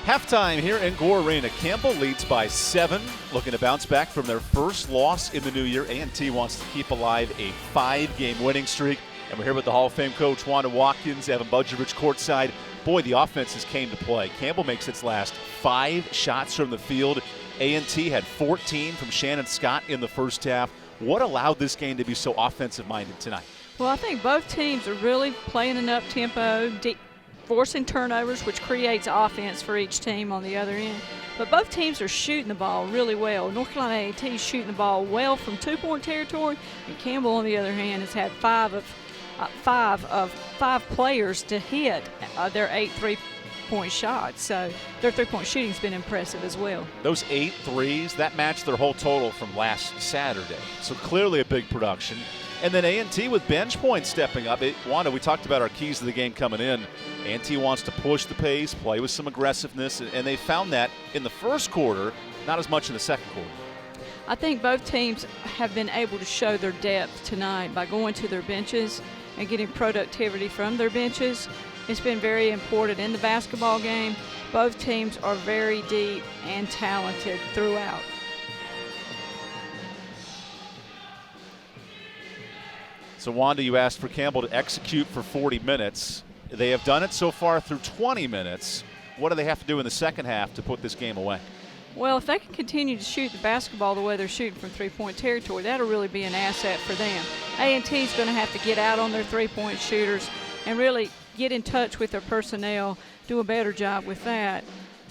[SPEAKER 1] Halftime here in Gore Arena. Campbell leads by 7, looking to bounce back from their first loss in the new year. A&T wants to keep alive a 5-game winning streak. And we're here with the Hall of Fame coach, Wanda Watkins, Evan Budjevich courtside. Boy, the offenses came to play. Campbell makes its last 5 shots from the field. A&T had 14 from Shannon Scott in the first half. What allowed this game to be so offensive-minded tonight?
[SPEAKER 2] Well, I think both teams are really playing an up-tempo, forcing turnovers, which creates offense for each team on the other end. But both teams are shooting the ball really well. North Carolina A&T is shooting the ball well from 2-point territory, and Campbell, on the other hand, has had 5 players to hit their 8 3-point shots. So their 3-point shooting's been impressive as well.
[SPEAKER 1] Those 8 threes, that matched their whole total from last Saturday. So clearly a big production. And then A&T with bench points stepping up. Wanda, we talked about our keys to the game coming in. A&T wants to push the pace, play with some aggressiveness, and they found that in the first quarter, not as much in the second quarter.
[SPEAKER 2] I think both teams have been able to show their depth tonight by going to their benches and getting productivity from their benches. It's been very important in the basketball game. Both teams are very deep and talented throughout.
[SPEAKER 1] So, Wanda, you asked for Campbell to execute for 40 minutes. They have done it so far through 20 minutes. What do they have to do in the second half to put this game away?
[SPEAKER 2] Well, if they can continue to shoot the basketball the way they're shooting from 3-point territory, that'll really be an asset for them. A&T is going to have to get out on their 3-point shooters and really get in touch with their personnel, do a better job with that.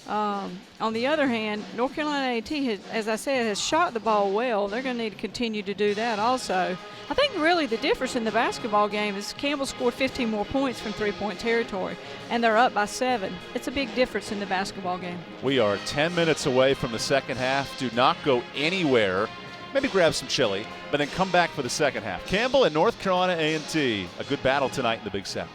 [SPEAKER 2] On the other hand, North Carolina A&T, as I said, has shot the ball well. They're going to need to continue to do that also. I think really the difference in the basketball game is Campbell scored 15 more points from 3-point territory, and they're up by 7. It's a big difference in the basketball game.
[SPEAKER 1] We are 10 minutes away from the second half. Do not go anywhere. Maybe grab some chili, but then come back for the second half. Campbell and North Carolina A&T, a good battle tonight in the Big South.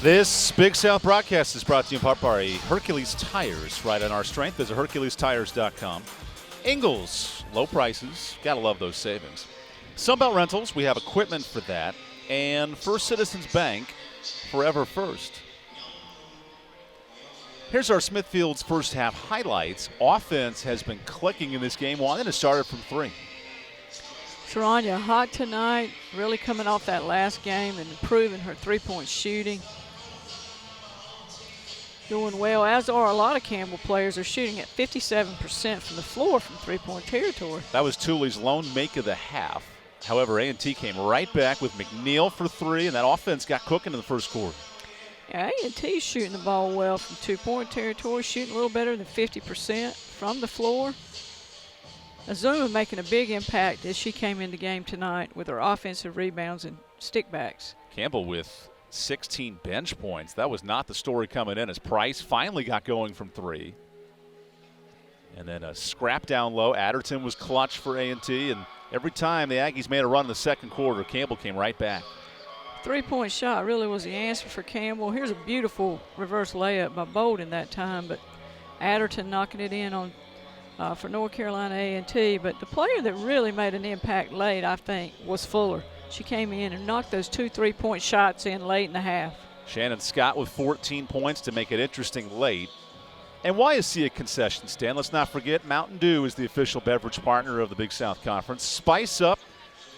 [SPEAKER 1] This Big South broadcast is brought to you in part by Hercules Tires. Right on our strength. Visit HerculesTires.com. Ingles, low prices. Gotta love those savings. Sunbelt Rentals, we have equipment for that. And First Citizens Bank, forever first. Here's our Smithfield's first half highlights. Offense has been clicking in this game. Wanted to start it from 3.
[SPEAKER 2] Sharanya hot tonight, really coming off that last game and improving her three-point shooting. Doing well, as are a lot of Campbell players. Are shooting at 57% from the floor from three-point territory.
[SPEAKER 1] That was Tooley's lone make of the half. However, A&T came right back with McNeil for 3, and that offense got cooking in the first quarter.
[SPEAKER 2] Yeah, A&T's shooting the ball well from two-point territory, shooting a little better than 50% from the floor. Azuma making a big impact as she came into game tonight with her offensive rebounds and stickbacks.
[SPEAKER 1] Campbell with 16 bench points. That was not the story coming in as Price finally got going from 3. And then a scrap down low. Adderton was clutch for A&T, and every time the Aggies made a run in the second quarter, Campbell came right back.
[SPEAKER 2] Three-point shot really was the answer for Campbell. Here's a beautiful reverse layup by Bolden that time, but Adderton knocking it in on for North Carolina A&T. But the player that really made an impact late, I think, was Fuller. She came in and knocked those 2 3-point shots in late in the half.
[SPEAKER 1] Shannon Scott with 14 points to make it interesting late. And why is a concession stand? Let's not forget Mountain Dew is the official beverage partner of the Big South Conference. Spice up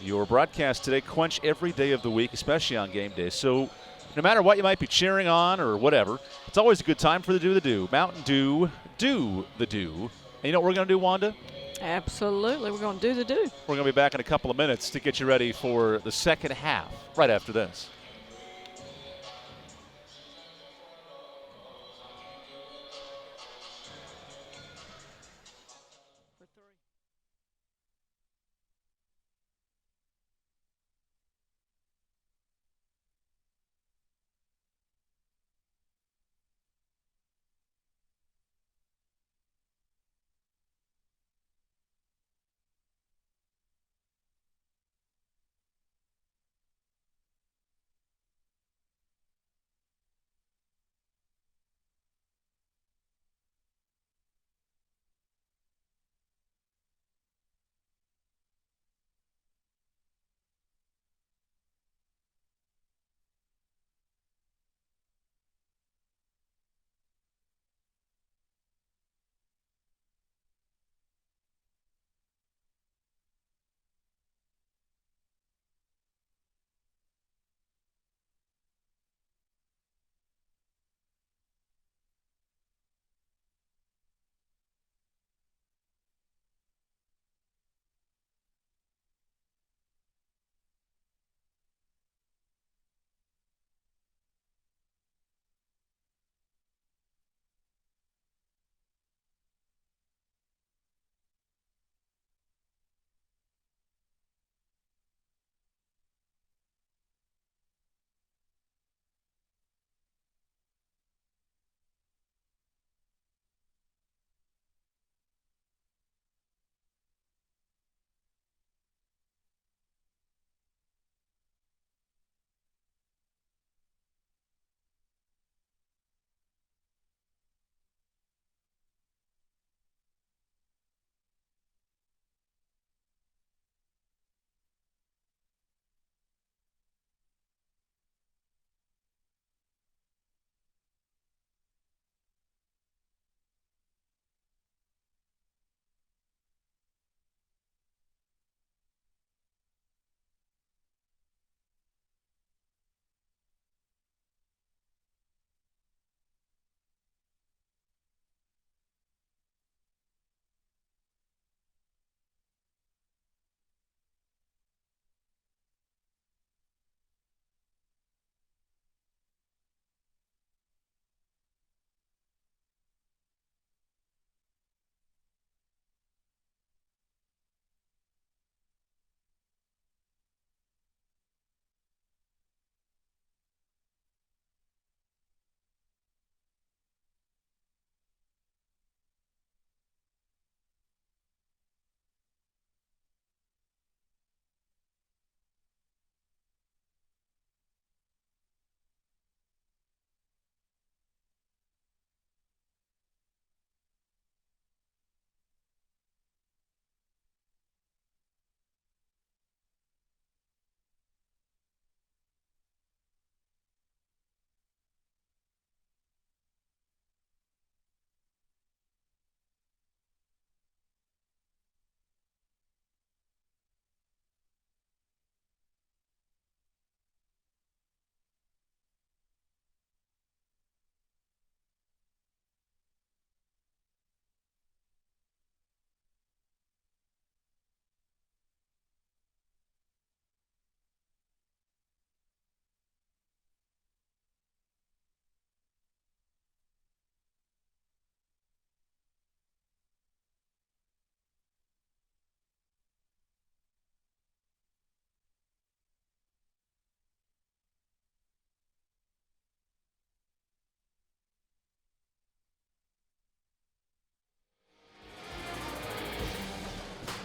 [SPEAKER 1] your broadcast today. Quench every day of the week, especially on game day. So no matter what you might be cheering on or whatever, it's always a good time for the Do the Do. Mountain Dew, do the do. And you know what we're going to do, Wanda?
[SPEAKER 2] Absolutely. We're going to do the do.
[SPEAKER 1] We're going to be back in a couple of minutes to get you ready for the second half right after this.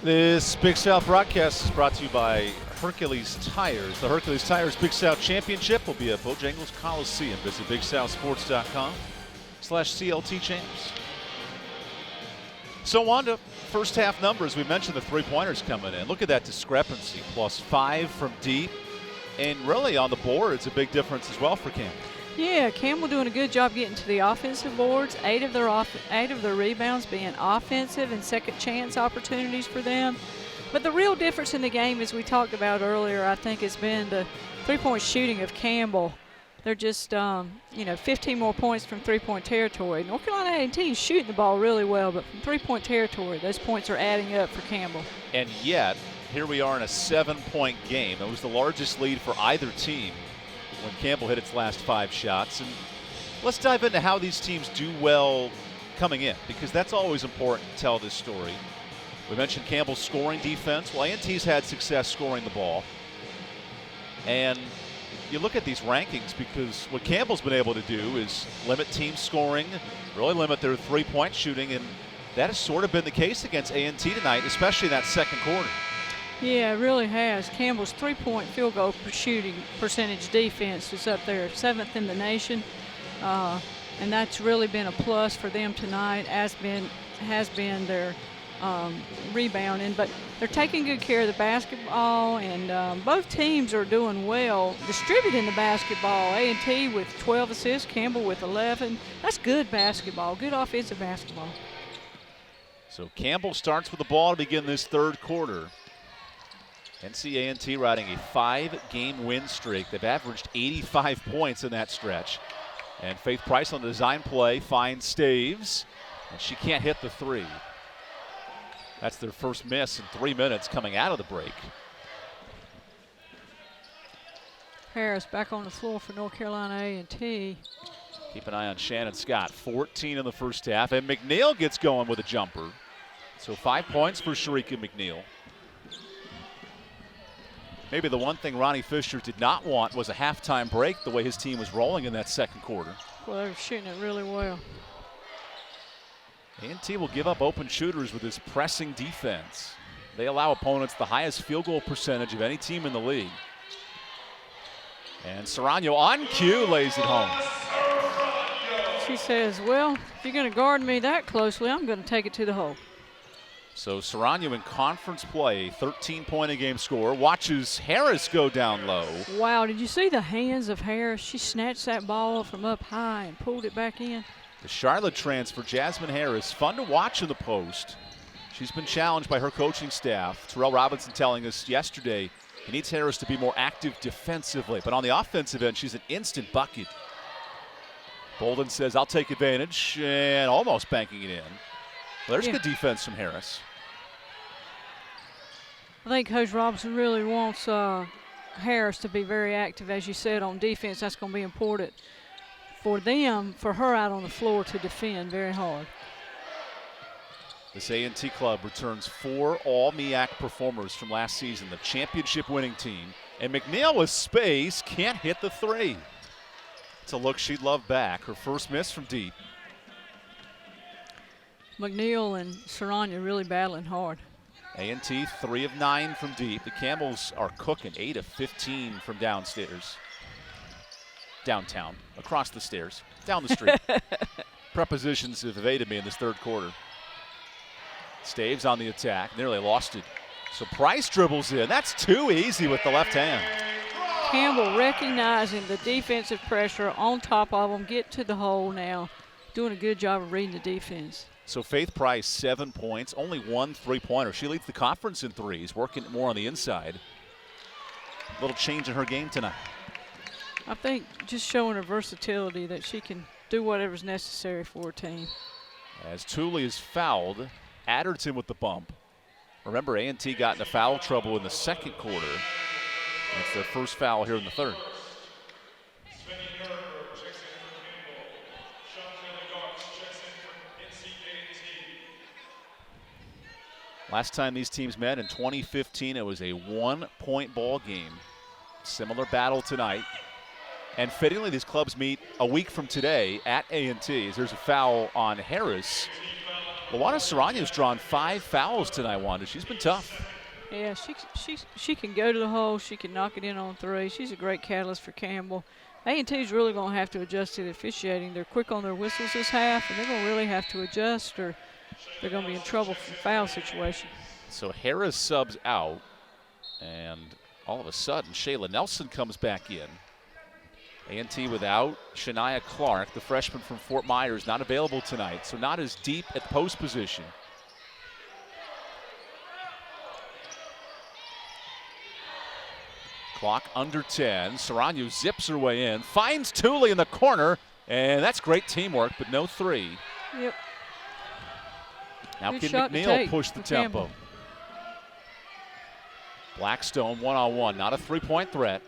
[SPEAKER 1] This Big South broadcast is brought to you by Hercules Tires. The Hercules Tires Big South Championship will be at Bojangles Coliseum. Visit BigSouthSports.com/CLT Champs. So on to first half numbers. We mentioned the three-pointers coming in. Look at that discrepancy. +5 from deep. And really on the boards, a big difference as well for Campbell.
[SPEAKER 2] Yeah, Campbell doing a good job getting to the offensive boards. 8 of their rebounds being offensive and second chance opportunities for them. But the real difference in the game, as we talked about earlier, I think has been the three-point shooting of Campbell. They're just, 15 more points from three-point territory. North Carolina A&T is shooting the ball really well, but from three-point territory, those points are adding up for Campbell.
[SPEAKER 1] And yet, here we are in a 7-point game. It was the largest lead for either team when Campbell hit its last 5 shots. And let's dive into how these teams do well coming in, because that's always important to tell this story. We mentioned Campbell's scoring defense. Well, A&T's had success scoring the ball. And you look at these rankings, because what Campbell's been able to do is limit team scoring, really limit their three-point shooting, and that has sort of been the case against A&T tonight, especially in that second quarter.
[SPEAKER 2] Yeah, it really has. Campbell's three-point field goal shooting percentage defense is up there, 7th in the nation, and that's really been a plus for them tonight, has been their rebounding. But they're taking good care of the basketball, and both teams are doing well distributing the basketball. A&T with 12 assists, Campbell with 11. That's good basketball, good offensive basketball.
[SPEAKER 1] So Campbell starts with the ball to begin this third quarter. NC A&T riding a 5-game win streak. They've averaged 85 points in that stretch. And Faith Price on the design play finds Staves, and she can't hit the three. That's their first miss in 3 minutes coming out of the break.
[SPEAKER 2] Harris back on the floor for North Carolina A&T.
[SPEAKER 1] Keep an eye on Shannon Scott. 14 in the first half, and McNeil gets going with a jumper. So 5 points for Sharika McNeil. Maybe the one thing Ronnie Fisher did not want was a halftime break, the way his team was rolling in that second quarter.
[SPEAKER 2] Well, they were shooting it really well.
[SPEAKER 1] A&T will give up open shooters with his pressing defense. They allow opponents the highest field goal percentage of any team in the league. And Serrano on cue lays it home.
[SPEAKER 2] She says, well, if you're going to guard me that closely, I'm going to take it to the hole.
[SPEAKER 1] So Serrano in conference play, 13-point-a-game scorer, watches Harris go down low.
[SPEAKER 2] Wow, did you see the hands of Harris? She snatched that ball from up high and pulled it back in.
[SPEAKER 1] The Charlotte transfer, Jasmine Harris, fun to watch in the post. She's been challenged by her coaching staff. Terrell Robinson telling us yesterday he needs Harris to be more active defensively. But on the offensive end, she's an instant bucket. Bolden says, I'll take advantage, and almost banking it in. Well, there's good defense from Harris.
[SPEAKER 2] I think Coach Robinson really wants Harris to be very active, as you said, on defense. That's going to be important for them, for her out on the floor to defend very hard.
[SPEAKER 1] This A&T club returns 4 all-MEAC performers from last season, the championship winning team. And McNeil with space can't hit the three. It's a look she'd love back. Her first miss from deep.
[SPEAKER 2] McNeil and Serrano really battling hard.
[SPEAKER 1] A&T 3 of 9 from deep. The Camels are cooking 8 of 15 from downstairs. Downtown, across the stairs, down the street. Prepositions have evaded me in this third quarter. Staves on the attack, nearly lost it. So Price dribbles in. That's too easy with the left hand.
[SPEAKER 2] Campbell recognizing the defensive pressure on top of them, get to the hole now. Doing a good job of reading the defense.
[SPEAKER 1] So Faith Price, 7 points, only 1 3-pointer. She leads the conference in threes, working more on the inside. A little change in her game tonight.
[SPEAKER 2] I think just showing her versatility that she can do whatever's necessary for her team.
[SPEAKER 1] As Tooley is fouled, Adderton with the bump. Remember, A&T got into foul trouble in the second quarter. That's their first foul here in the third. Last time these teams met in 2015, it was a 1-point ball game. Similar battle tonight. And fittingly, these clubs meet a week from today at A&T. There's a foul on Harris. Luana Serrano's drawn 5 fouls tonight, Wanda. She's been tough.
[SPEAKER 2] Yeah, she can go to the hole. She can knock it in on 3. She's a great catalyst for Campbell. A&T's really going to have to adjust to the officiating. They're quick on their whistles this half, and they're going to really have to adjust or they're going to be in trouble for foul situation.
[SPEAKER 1] So Harris subs out, and all of a sudden Shayla Nelson comes back in. A&T without Shania Clark, the freshman from Fort Myers, not available tonight, so not as deep at the post position. Clock under 10. Serrano zips her way in, finds Tooley in the corner, and that's great teamwork, but no 3.
[SPEAKER 2] Yep.
[SPEAKER 1] Now
[SPEAKER 2] Good
[SPEAKER 1] can
[SPEAKER 2] shot to
[SPEAKER 1] McNeil
[SPEAKER 2] take
[SPEAKER 1] push the
[SPEAKER 2] for
[SPEAKER 1] tempo?
[SPEAKER 2] Campbell.
[SPEAKER 1] Blackstone one-on-one, not a 3-point threat.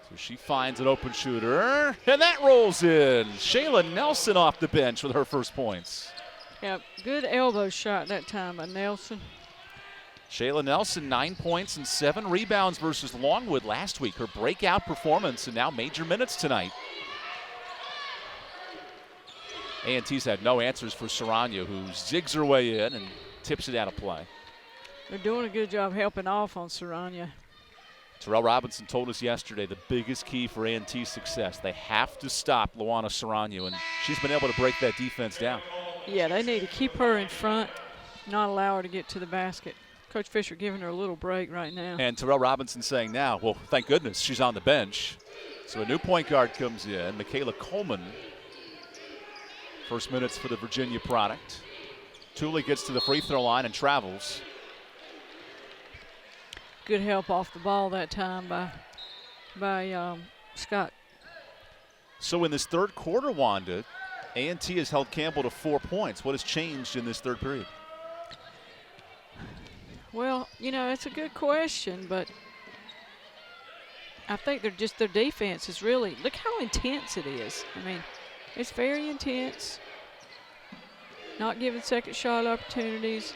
[SPEAKER 1] So she finds an open shooter, and that rolls in. Shayla Nelson off the bench with her first points.
[SPEAKER 2] Yep, good elbow shot that time by Nelson.
[SPEAKER 1] Shayla Nelson, 9 points and 7 rebounds versus Longwood last week. Her breakout performance, and now major minutes tonight. A&T's had no answers for Serrano, who zigs her way in and tips it out of play.
[SPEAKER 2] They're doing a good job helping off on Serrano.
[SPEAKER 1] Terrell Robinson told us yesterday the biggest key for A&T's success, they have to stop Luana Serrano, and she's been able to break that defense down.
[SPEAKER 2] Yeah, they need to keep her in front, not allow her to get to the basket. Coach Fisher giving her a little break right now.
[SPEAKER 1] And Terrell Robinson saying now, well, thank goodness she's on the bench. So a new point guard comes in, Michaela Coleman. First minutes for the Virginia product. Tooley gets to the free throw line and travels.
[SPEAKER 2] Good help off the ball that time by Scott.
[SPEAKER 1] So in this third quarter, Wanda, A&T has held Campbell to 4 points. What has changed in this third period?
[SPEAKER 2] Well, you know, it's a good question, but I think their defense is really, look how intense it is. I mean, it's very intense. Not giving second shot opportunities,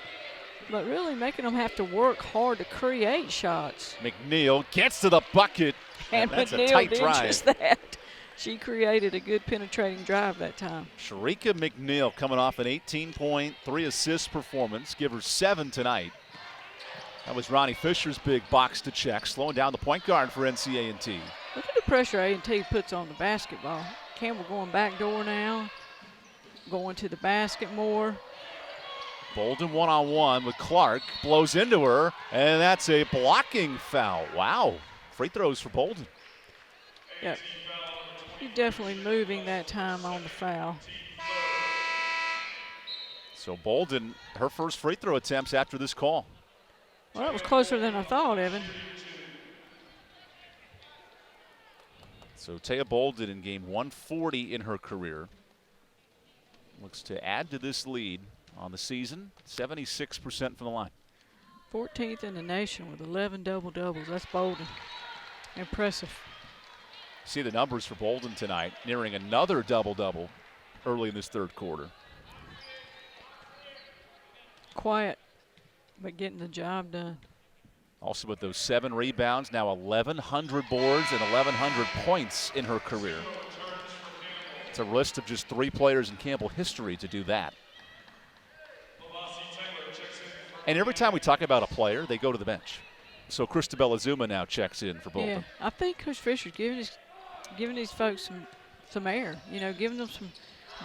[SPEAKER 2] but really making them have to work hard to create shots.
[SPEAKER 1] McNeil gets to the bucket, and that's
[SPEAKER 2] McNeil
[SPEAKER 1] a tight
[SPEAKER 2] did
[SPEAKER 1] drive.
[SPEAKER 2] just that. She created a good penetrating drive that time.
[SPEAKER 1] Sharika McNeil coming off an 18-point, 3-assist performance. Give her 7 tonight. That was Ronnie Fisher's big box to check, slowing down the point guard for NCA&T.
[SPEAKER 2] Look at the pressure A&T puts on the basketball. Campbell going back door now, going to the basket more.
[SPEAKER 1] Bolden one-on-one with Clark, blows into her, and that's a blocking foul. Wow, free throws for Bolden.
[SPEAKER 2] Yep, he's definitely moving that time on the foul.
[SPEAKER 1] So Bolden, her first free throw attempts after this call.
[SPEAKER 2] Well, that was closer than I thought, Evan.
[SPEAKER 1] So Taya Bolden in game 140 in her career. Looks to add to this lead on the season, 76% from the line.
[SPEAKER 2] 14th in the nation with 11 double-doubles. That's Bolden. Impressive.
[SPEAKER 1] See the numbers for Bolden tonight, nearing another double-double early in this third quarter.
[SPEAKER 2] Quiet, but getting the job done.
[SPEAKER 1] Also with those 7 rebounds, now 1,100 boards and 1,100 points in her career. It's a list of just 3 players in Campbell history to do that. And every time we talk about a player, they go to the bench. So Christabella Zuma now checks in for Bolden.
[SPEAKER 2] Yeah, I think Coach Fisher's giving these folks some air, you know, giving them some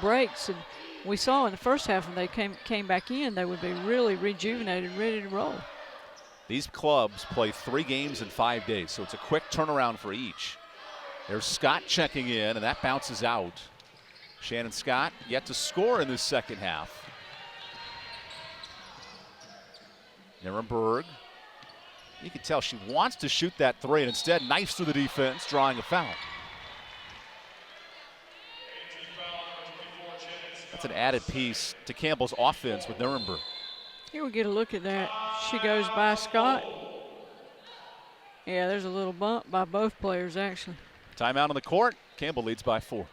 [SPEAKER 2] breaks. And we saw in the first half when they came back in, they would be really rejuvenated, ready to roll.
[SPEAKER 1] These clubs play 3 games in 5 days, so it's a quick turnaround for each. There's Scott checking in, and that bounces out. Shannon Scott yet to score in this second half. Nirenberg, you can tell she wants to shoot that 3, and instead knifes through the defense, drawing a foul. That's an added piece to Campbell's offense with Nirenberg.
[SPEAKER 2] Here we get a look at that. She goes by Scott. Yeah, there's a little bump by both players, actually.
[SPEAKER 1] Timeout on the court. Campbell leads by 4.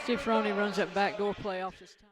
[SPEAKER 2] Steve Roney runs that backdoor play off this time.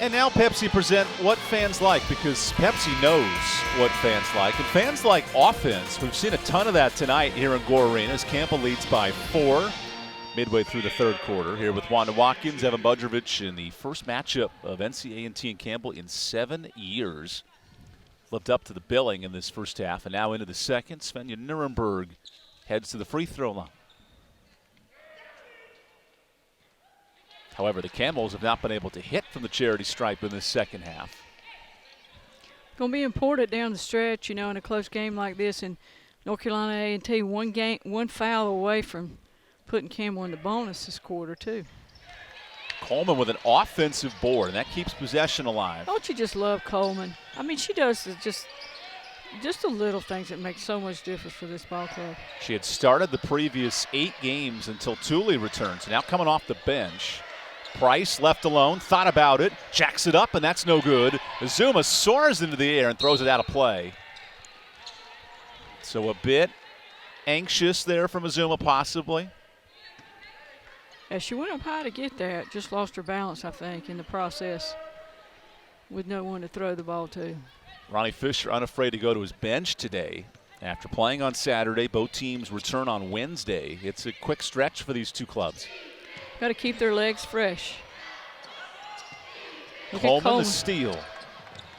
[SPEAKER 1] And now Pepsi present what fans like, because Pepsi knows what fans like. And fans like offense. We've seen a ton of that tonight here in Gore Arena as Campbell leads by 4 midway through the third quarter. Here with Wanda Watkins, Evan Budrovich in the first matchup of NCAA and Campbell in 7 years. Lived up to the billing in this first half, and now into the second. Svenja Nuremberg heads to the free throw line. However, the Camels have not been able to hit from the charity stripe in this second half.
[SPEAKER 2] Going to be important down the stretch, in a close game like this. And North Carolina A&T, one foul away from putting Campbell in the bonus this quarter, too.
[SPEAKER 1] Coleman with an offensive board, and that keeps possession alive.
[SPEAKER 2] Don't you just love Coleman? I mean, she does just the little things that make so much difference for this ball club.
[SPEAKER 1] She had started the previous 8 games until Thule returns. Now coming off the bench. Price left alone, thought about it, jacks it up, and that's no good. Azuma soars into the air and throws it out of play. So a bit anxious there from Azuma, possibly.
[SPEAKER 2] Yeah, she went up high to get that, just lost her balance, I think, in the process with no one to throw the ball to.
[SPEAKER 1] Ronnie Fisher unafraid to go to his bench today. After playing on Saturday, both teams return on Wednesday. It's a quick stretch for these two clubs.
[SPEAKER 2] Got to keep their legs fresh.
[SPEAKER 1] Coleman the steal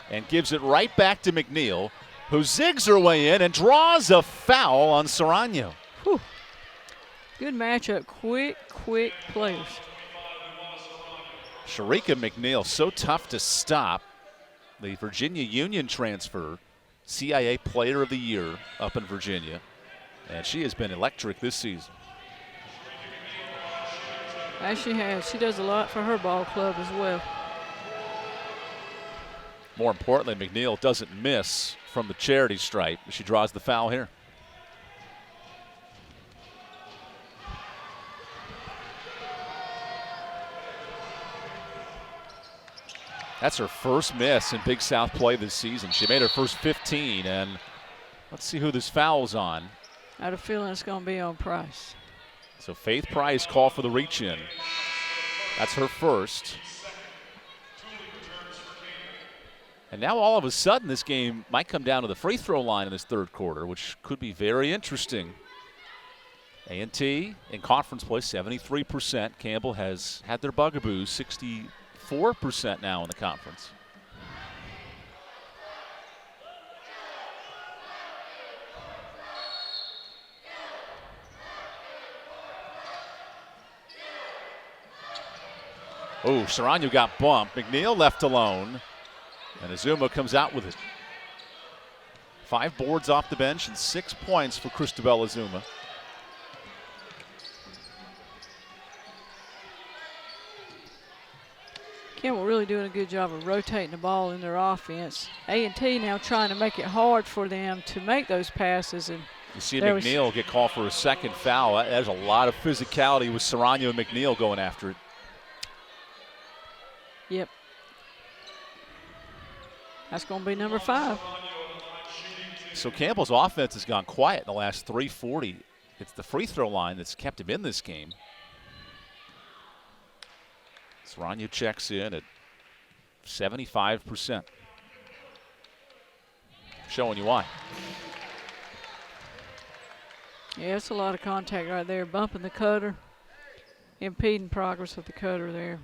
[SPEAKER 1] and gives it right back to McNeil, who zigs her way in and draws a foul on Serrano.
[SPEAKER 2] Whew. Good matchup. Quick players.
[SPEAKER 1] Sharika McNeil, so tough to stop. The Virginia Union transfer, CIA Player of the Year up in Virginia. And she has been electric this season.
[SPEAKER 2] As she has. She does a lot for her ball club as well.
[SPEAKER 1] More importantly, McNeil doesn't miss from the charity stripe. She draws the foul here. That's her first miss in Big South play this season. She made her first 15, and let's see who this foul's on.
[SPEAKER 2] I had a feeling it's going to be on Price.
[SPEAKER 1] So Faith Price call for the reach-in. That's her first. And now all of a sudden this game might come down to the free throw line in this third quarter, which could be very interesting. A&T in conference play, 73%. Campbell has had their bugaboos, 64% now in the conference. Oh, Serrano got bumped. McNeil left alone. And Azuma comes out with it. 5 boards off the bench and 6 points for Cristobal Azuma.
[SPEAKER 2] Campbell really doing a good job of rotating the ball in their offense. A&T now trying to make it hard for them to make those passes. And
[SPEAKER 1] you see McNeil get called for a second foul. There's a lot of physicality with Serrano and McNeil going after it.
[SPEAKER 2] Yep. That's going to be number 5.
[SPEAKER 1] So Campbell's offense has gone quiet in the last 3:40. It's the free throw line that's kept him in this game. Serrano checks in at 75%. Showing you why.
[SPEAKER 2] Yeah, it's a lot of contact right there. Bumping the cutter, impeding progress of the cutter there.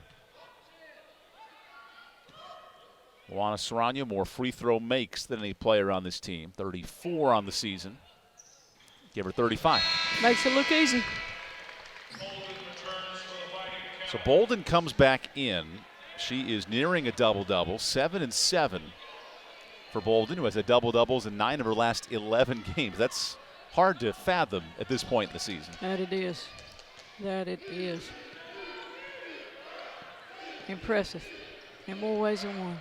[SPEAKER 1] Luana Serrano, more free throw makes than any player on this team. 34 on the season. Give her 35.
[SPEAKER 2] Makes it look easy.
[SPEAKER 1] So Bolden comes back in. She is nearing a double-double, 7 and 7 for Bolden, who has had double-doubles in 9 of her last 11 games. That's hard to fathom at this point in the season.
[SPEAKER 2] That it is. That it is. Impressive in more ways than one.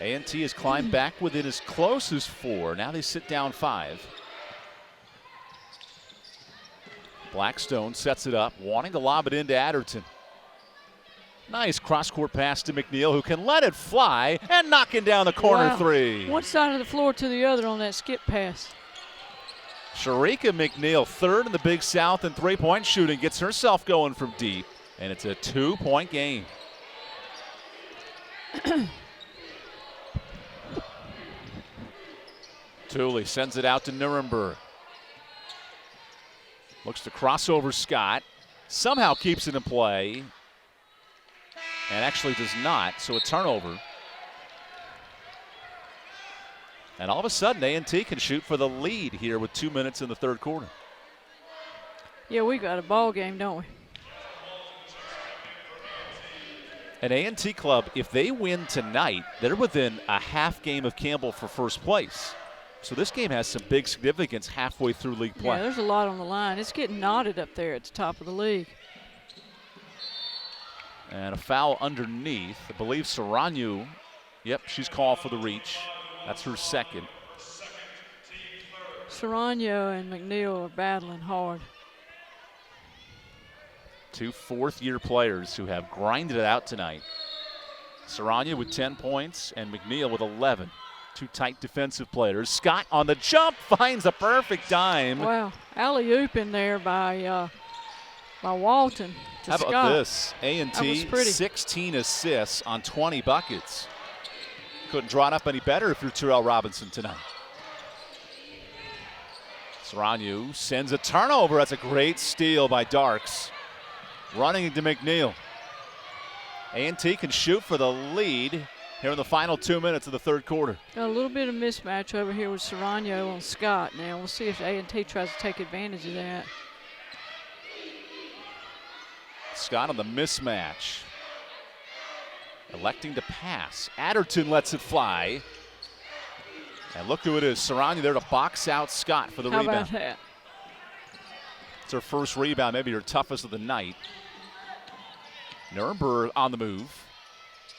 [SPEAKER 1] A&T has climbed back within as close as 4. Now they sit down 5. Blackstone sets it up, wanting to lob it into Adderton. Nice cross-court pass to McNeil, who can let it fly and knocking down the corner 3.
[SPEAKER 2] One side of the floor to the other on that skip pass.
[SPEAKER 1] Sharika McNeil, 3rd in the Big South in three-point shooting, gets herself going from deep, and it's a 2-point game. Thule sends it out to Nuremberg. Looks to cross over Scott. Somehow keeps it in play. And actually does not, so a turnover. And all of a sudden, A&T can shoot for the lead here with 2 minutes in the third quarter.
[SPEAKER 2] Yeah, we got a ball game, don't we?
[SPEAKER 1] An A&T club, if they win tonight, they're within a half game of Campbell for first place. So this game has some big significance halfway through league play.
[SPEAKER 2] Yeah, there's a lot on the line. It's getting knotted up there at the top of the league.
[SPEAKER 1] And a foul underneath. I believe Saranyu, yep, she's called for the reach. That's her second.
[SPEAKER 2] Saranyo and McNeil are battling hard.
[SPEAKER 1] Two fourth-year players who have grinded it out tonight. Saranyu with 10 points and McNeil with 11. Two tight defensive players. Scott on the jump finds a perfect dime.
[SPEAKER 2] Wow, alley-oop in there by Walton.
[SPEAKER 1] How about
[SPEAKER 2] Scott.
[SPEAKER 1] this? A&T 16 assists on 20 buckets. Couldn't draw it up any better if you're Terrell Robinson tonight. Saranyu sends a turnover. That's a great steal by Darks. Running into McNeil. A&T can shoot for the lead here in the final 2 minutes of the third quarter.
[SPEAKER 2] Got a little bit of mismatch over here with Saranyo on Scott now. We'll see if A&T tries to take advantage of that.
[SPEAKER 1] Scott on the mismatch. Electing to pass. Adderton lets it fly. And look who it is. Saranyu there to box out Scott for the rebound.
[SPEAKER 2] How about that?
[SPEAKER 1] It's her first rebound, maybe her toughest of the night. Nuremberg on the move.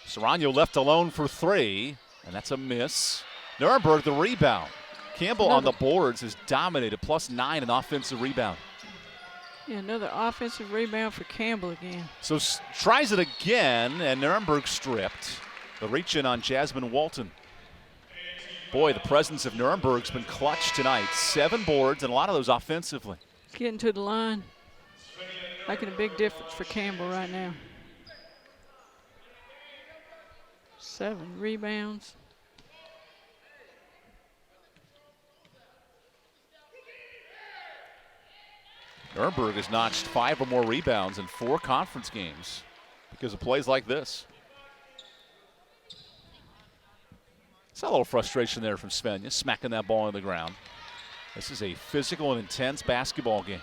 [SPEAKER 1] Saranyu left alone for three, and that's a miss. Nuremberg the rebound. Campbell on the boards has dominated, +9 in offensive rebound.
[SPEAKER 2] Yeah, another offensive rebound for Campbell again.
[SPEAKER 1] So tries it again, and Nuremberg stripped. The reach in on Jasmine Walton. Boy, the presence of Nuremberg's been clutch tonight. 7 boards, and a lot of those offensively.
[SPEAKER 2] Getting to the line, making a big difference for Campbell right now. 7 rebounds.
[SPEAKER 1] Nuremberg has notched 5 or more rebounds in 4 conference games because of plays like this. Saw a little frustration there from Svenja, smacking that ball on the ground. This is a physical and intense basketball game.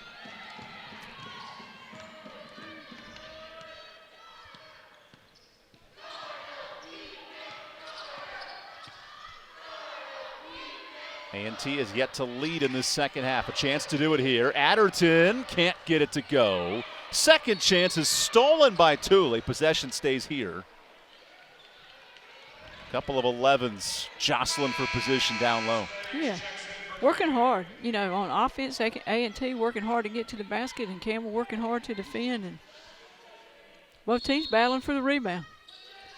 [SPEAKER 1] A&T has yet to lead in this second half. A chance to do it here. Adderton can't get it to go. Second chance is stolen by Thule. Possession stays here. Couple of 11s jostling for position down low.
[SPEAKER 2] Yeah, working hard. You know, on offense, A&T working hard to get to the basket, and Campbell working hard to defend. And both teams battling for the rebound.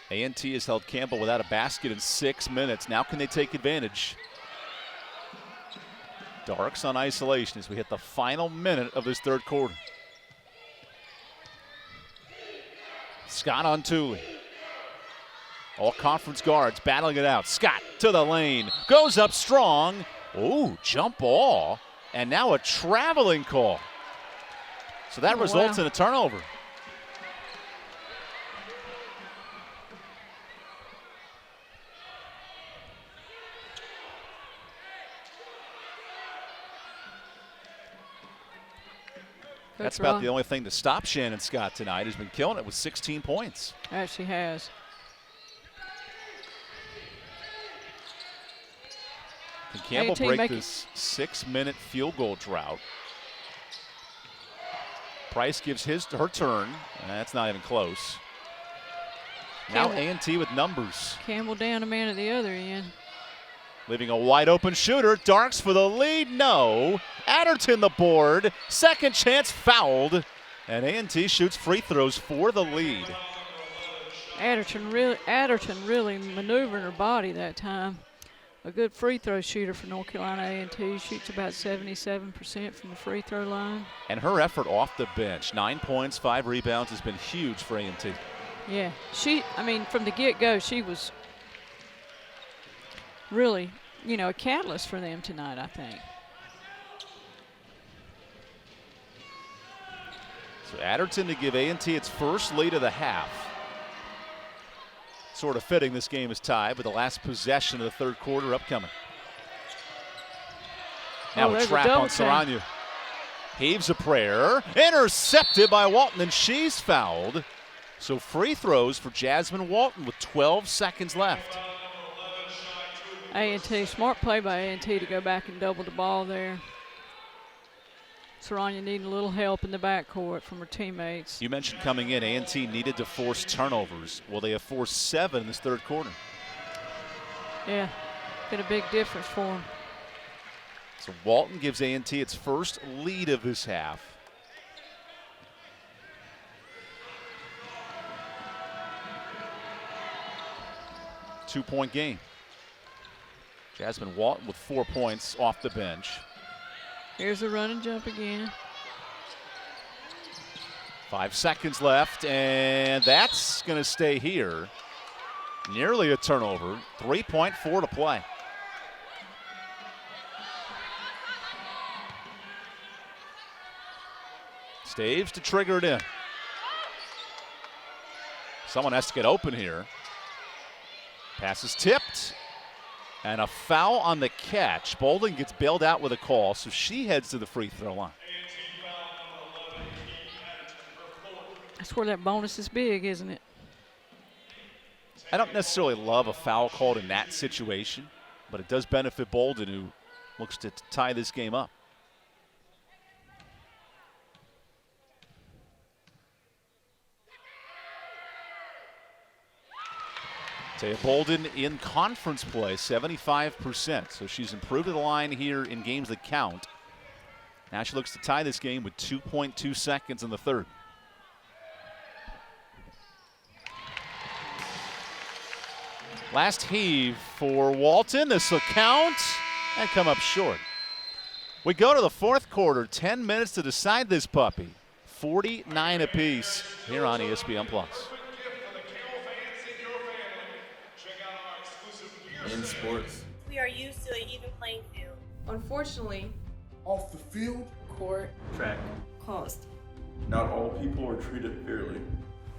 [SPEAKER 1] A&T has held Campbell without a basket in 6 minutes. Now can they take advantage? Darks on isolation as we hit the final minute of this third quarter. Scott on Thule. All conference guards battling it out. Scott to the lane. Goes up strong. Ooh, jump ball. And now a traveling call. So that results in a turnover. That's about the only thing to stop Shannon Scott tonight. Has been killing it with 16 points.
[SPEAKER 2] Actually has.
[SPEAKER 1] Can Campbell break this 6-minute field goal drought? Price gives her turn, and that's not even close. Now A&T with numbers.
[SPEAKER 2] Campbell down a man at the other end.
[SPEAKER 1] Leaving a wide open shooter. Darks for the lead. No. Adderton the board. Second chance fouled. And A&T shoots free throws for the lead.
[SPEAKER 2] Adderton really maneuvering her body that time. A good free throw shooter for North Carolina A&T. Shoots about 77% from the free throw line.
[SPEAKER 1] And her effort off the bench. 9 points, 5 rebounds has been huge for A&T.
[SPEAKER 2] Yeah, from the get-go, she was really a catalyst for them tonight, I think.
[SPEAKER 1] So Adderton to give A&T its first lead of the half. Sort of fitting this game is tied with the last possession of the third quarter upcoming. Now a trap on Saranya. Heaves a prayer. Intercepted by Walton, and she's fouled. So free throws for Jasmine Walton with 12 seconds left.
[SPEAKER 2] A&T, smart play by A&T to go back and double the ball there. Saranya needing a little help in the backcourt from her teammates.
[SPEAKER 1] You mentioned coming in, A&T needed to force turnovers. Well, they have forced 7 in this third quarter.
[SPEAKER 2] Yeah, been a big difference for them.
[SPEAKER 1] So Walton gives A&T its first lead of this half. Two-point game. Jasmine Walton with 4 points off the bench.
[SPEAKER 2] Here's a run and jump again.
[SPEAKER 1] 5 seconds left, and that's going to stay here. Nearly a turnover. 3.4 to play. Staves to trigger it in. Someone has to get open here. Pass is tipped. And a foul on the catch. Bolden gets bailed out with a call, so she heads to the free throw line.
[SPEAKER 2] That's where that bonus is big, isn't it?
[SPEAKER 1] I don't necessarily love a foul called in that situation, but it does benefit Bolden, who looks to tie this game up. Taya Bolden in conference play, 75%. So she's improved to the line here in games that count. Now she looks to tie this game with 2.2 seconds in the third. Last heave for Walton. This will count and come up short. We go to the fourth quarter. 10 minutes to decide this puppy. 49 apiece here on ESPN+.
[SPEAKER 12] In sports,
[SPEAKER 13] We are used to an even playing field.
[SPEAKER 14] Unfortunately,
[SPEAKER 15] Off the field,
[SPEAKER 14] court,
[SPEAKER 12] track,
[SPEAKER 13] Cost.
[SPEAKER 12] not all people are treated fairly.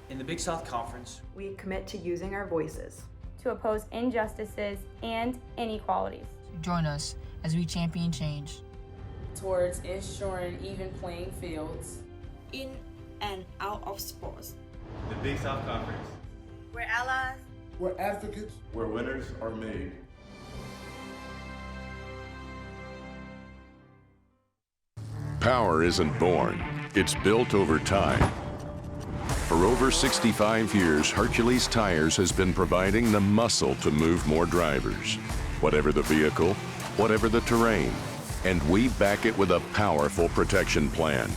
[SPEAKER 16] In the Big South Conference,
[SPEAKER 17] We commit to using our voices.
[SPEAKER 18] To oppose injustices and inequalities.
[SPEAKER 19] Join us as we champion change.
[SPEAKER 14] towards ensuring even playing fields.
[SPEAKER 13] In and out of sports.
[SPEAKER 12] The Big South Conference,
[SPEAKER 13] We're allies.
[SPEAKER 15] we're advocates.
[SPEAKER 12] where winners are made.
[SPEAKER 4] Power isn't born, it's built over time. For over 65 years, Hercules Tires has been providing the muscle to move more drivers. Whatever the vehicle, whatever the terrain, and we back it with a powerful protection plan.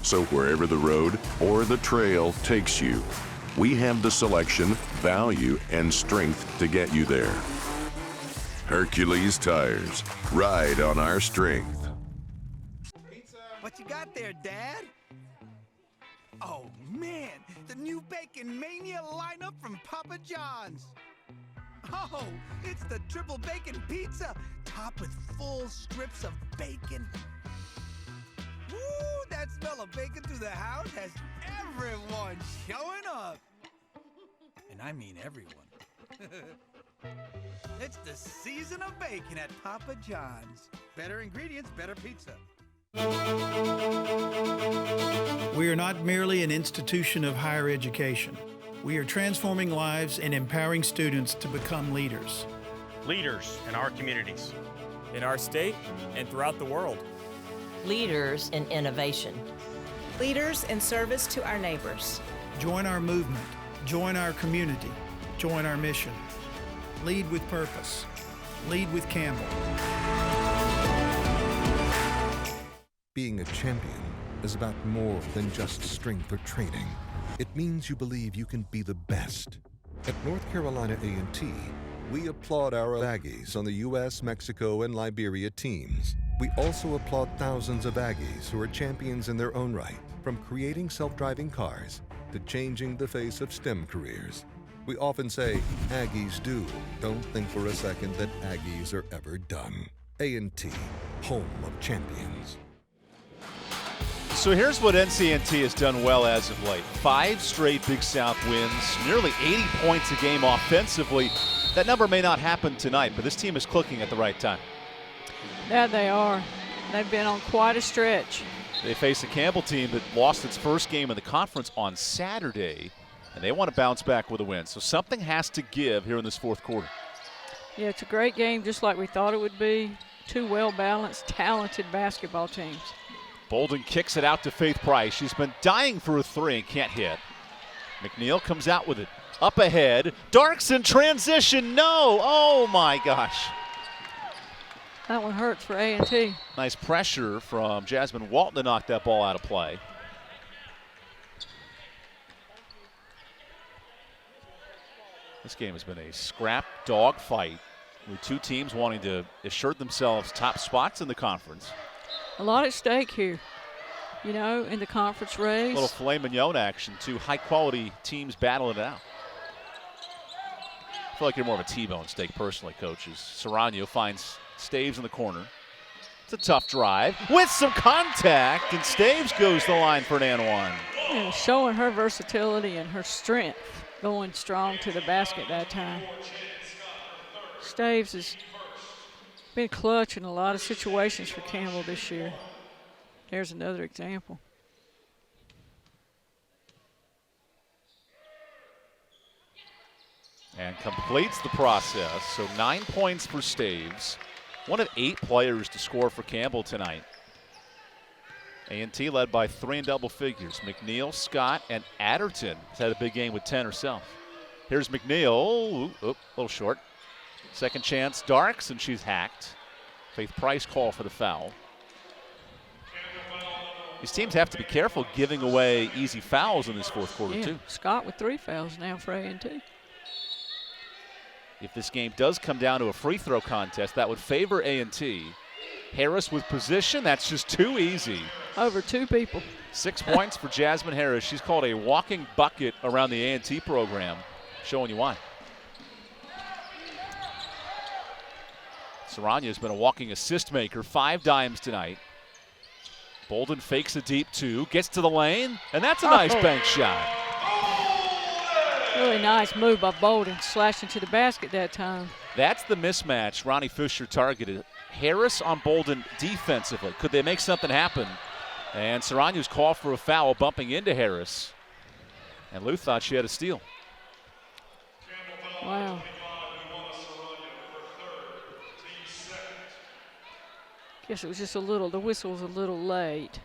[SPEAKER 4] So wherever the road or the trail takes you, we have the selection, value, and strength to get you there. Hercules Tires, ride on our strength.
[SPEAKER 8] What you got there, Dad? Oh, man, the new Bacon Mania lineup from Papa John's. Oh, it's the triple bacon pizza, topped with full strips of bacon. Woo, that smell of bacon through the house has everyone showing up. And I mean everyone. It's the season of bacon at Papa John's. Better ingredients, better pizza.
[SPEAKER 11] We are not merely an institution of higher education. We are transforming lives and empowering students to become leaders.
[SPEAKER 20] Leaders in our communities,
[SPEAKER 21] in our state, and throughout the world.
[SPEAKER 22] Leaders in innovation.
[SPEAKER 23] Leaders in service to our neighbors.
[SPEAKER 11] Join our movement. Join our community. Join our mission. Lead with purpose. Lead with Campbell.
[SPEAKER 24] Being a champion is about more than just strength or training. It means you believe you can be the best. At North Carolina A&T, we applaud our Aggies on the U.S., Mexico, and Liberia teams. We also applaud thousands of Aggies who are champions in their own right, from creating self-driving cars to changing the face of STEM careers. We often say, Aggies do. Don't think for a second that Aggies are ever done. A&T, home of champions.
[SPEAKER 1] So here's what NCNT has done well as of late. 5 straight Big South wins, nearly 80 points a game offensively. That number may not happen tonight, but this team is clicking at the right time.
[SPEAKER 2] Yeah, they are. They've been on quite a stretch.
[SPEAKER 1] They face a Campbell team that lost its first game in the conference on Saturday, and they want to bounce back with a win. So something has to give here in this fourth quarter.
[SPEAKER 2] Yeah, it's a great game, just like we thought it would be. 2 well-balanced, talented basketball teams.
[SPEAKER 1] Bolden kicks it out to Faith Price. She's been dying for a 3 and can't hit. McNeil comes out with it. Up ahead. Darks in transition. No. Oh, my gosh.
[SPEAKER 2] That one hurts for A&T.
[SPEAKER 1] Nice pressure from Jasmine Walton to knock that ball out of play. This game has been a scrap dog fight with 2 teams wanting to assert themselves top spots in the conference.
[SPEAKER 2] A lot at stake here, you know, in the conference race.
[SPEAKER 1] A little filet mignon action. 2 high-quality teams battling it out. I feel like you're more of a T-bone steak personally, coaches. Serrano finds Staves in the corner. It's a tough drive with some contact, and Staves goes to the line for an and one.
[SPEAKER 2] Yeah, showing her versatility and her strength, going strong to the basket that time. Staves has been clutch in a lot of situations for Campbell this year. There's another example.
[SPEAKER 1] And completes the process. So 9 points for Staves. 1 of 8 players to score for Campbell tonight. A&T led by 3 in double figures. McNeil, Scott, and Adderton has had a big game with 10 herself. Here's McNeil. Ooh, a little short. Second chance, Darks, and she's hacked. Faith Price call for the foul. These teams have to be careful giving away easy fouls in this fourth quarter, too.
[SPEAKER 2] Scott with 3 fouls now for A&T.
[SPEAKER 1] If this game does come down to a free throw contest, that would favor A&T. Harris with position, that's just too easy.
[SPEAKER 2] Over 2 people.
[SPEAKER 1] 6 points for Jasmine Harris. She's called a walking bucket around the A&T program, showing you why. Serrano has been a walking assist maker, 5 dimes tonight. Bolden fakes a deep 2, gets to the lane, and that's a nice bank shot.
[SPEAKER 2] Really nice move by Bolden, slashing to the basket that time.
[SPEAKER 1] That's the mismatch Ronnie Fisher targeted. Harris on Bolden defensively. Could they make something happen? And Serrano's called for a foul, bumping into Harris. And Lou thought she had a steal.
[SPEAKER 2] Wow. Guess it was just a little, the whistle was a little late.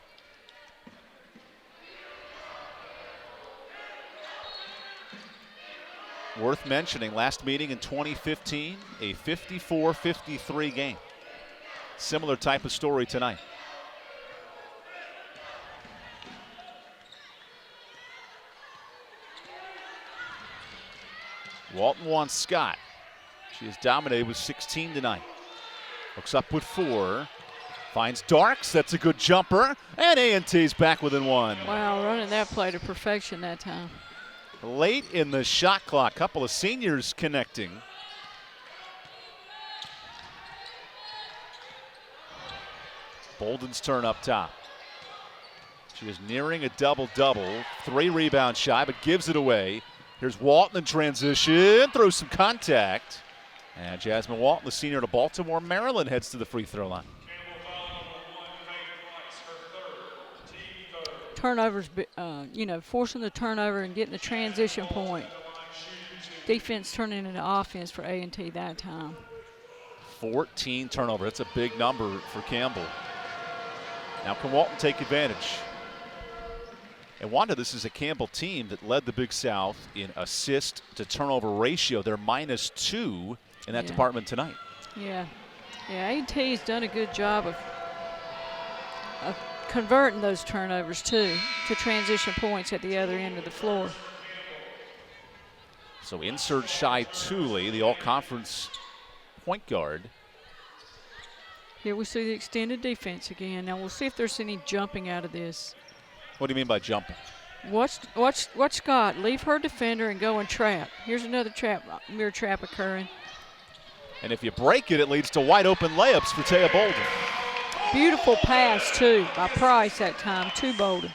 [SPEAKER 1] Worth mentioning, last meeting in 2015, a 54-53 game. Similar type of story tonight. Walton wants Scott. She has dominated with 16 tonight. Hooks up with 4. Finds Darks, that's a good jumper. And A&T's back within 1.
[SPEAKER 2] Wow, running that play to perfection that time.
[SPEAKER 1] Late in the shot clock, couple of seniors connecting. Bolden's turn up top. She is nearing a double-double. 3 rebounds shy, but gives it away. Here's Walton in transition, throws some contact. And Jasmine Walton, the senior to Baltimore, Maryland, heads to the free throw line.
[SPEAKER 2] Turnovers, forcing the turnover and getting the transition point. Defense turning into offense for A&T that time.
[SPEAKER 1] 14 turnover. That's a big number for Campbell. Now can Walton take advantage? And Wanda, this is a Campbell team that led the Big South in assist to turnover ratio. They're -2 in that department tonight.
[SPEAKER 2] Yeah. Yeah, A&T's done a good job of converting those turnovers too to transition points at the other end of the floor.
[SPEAKER 1] So insert Shai Tooley, the all-conference point guard.
[SPEAKER 2] Here we see the extended defense again. Now we'll see if there's any jumping out of this.
[SPEAKER 1] What do you mean by jumping?
[SPEAKER 2] Watch Scott leave her defender and go and trap. Here's another mirror trap occurring.
[SPEAKER 1] And if you break it, it leads to wide open layups for Taya Bolden.
[SPEAKER 2] Beautiful pass, too, by Price that time to Bolden.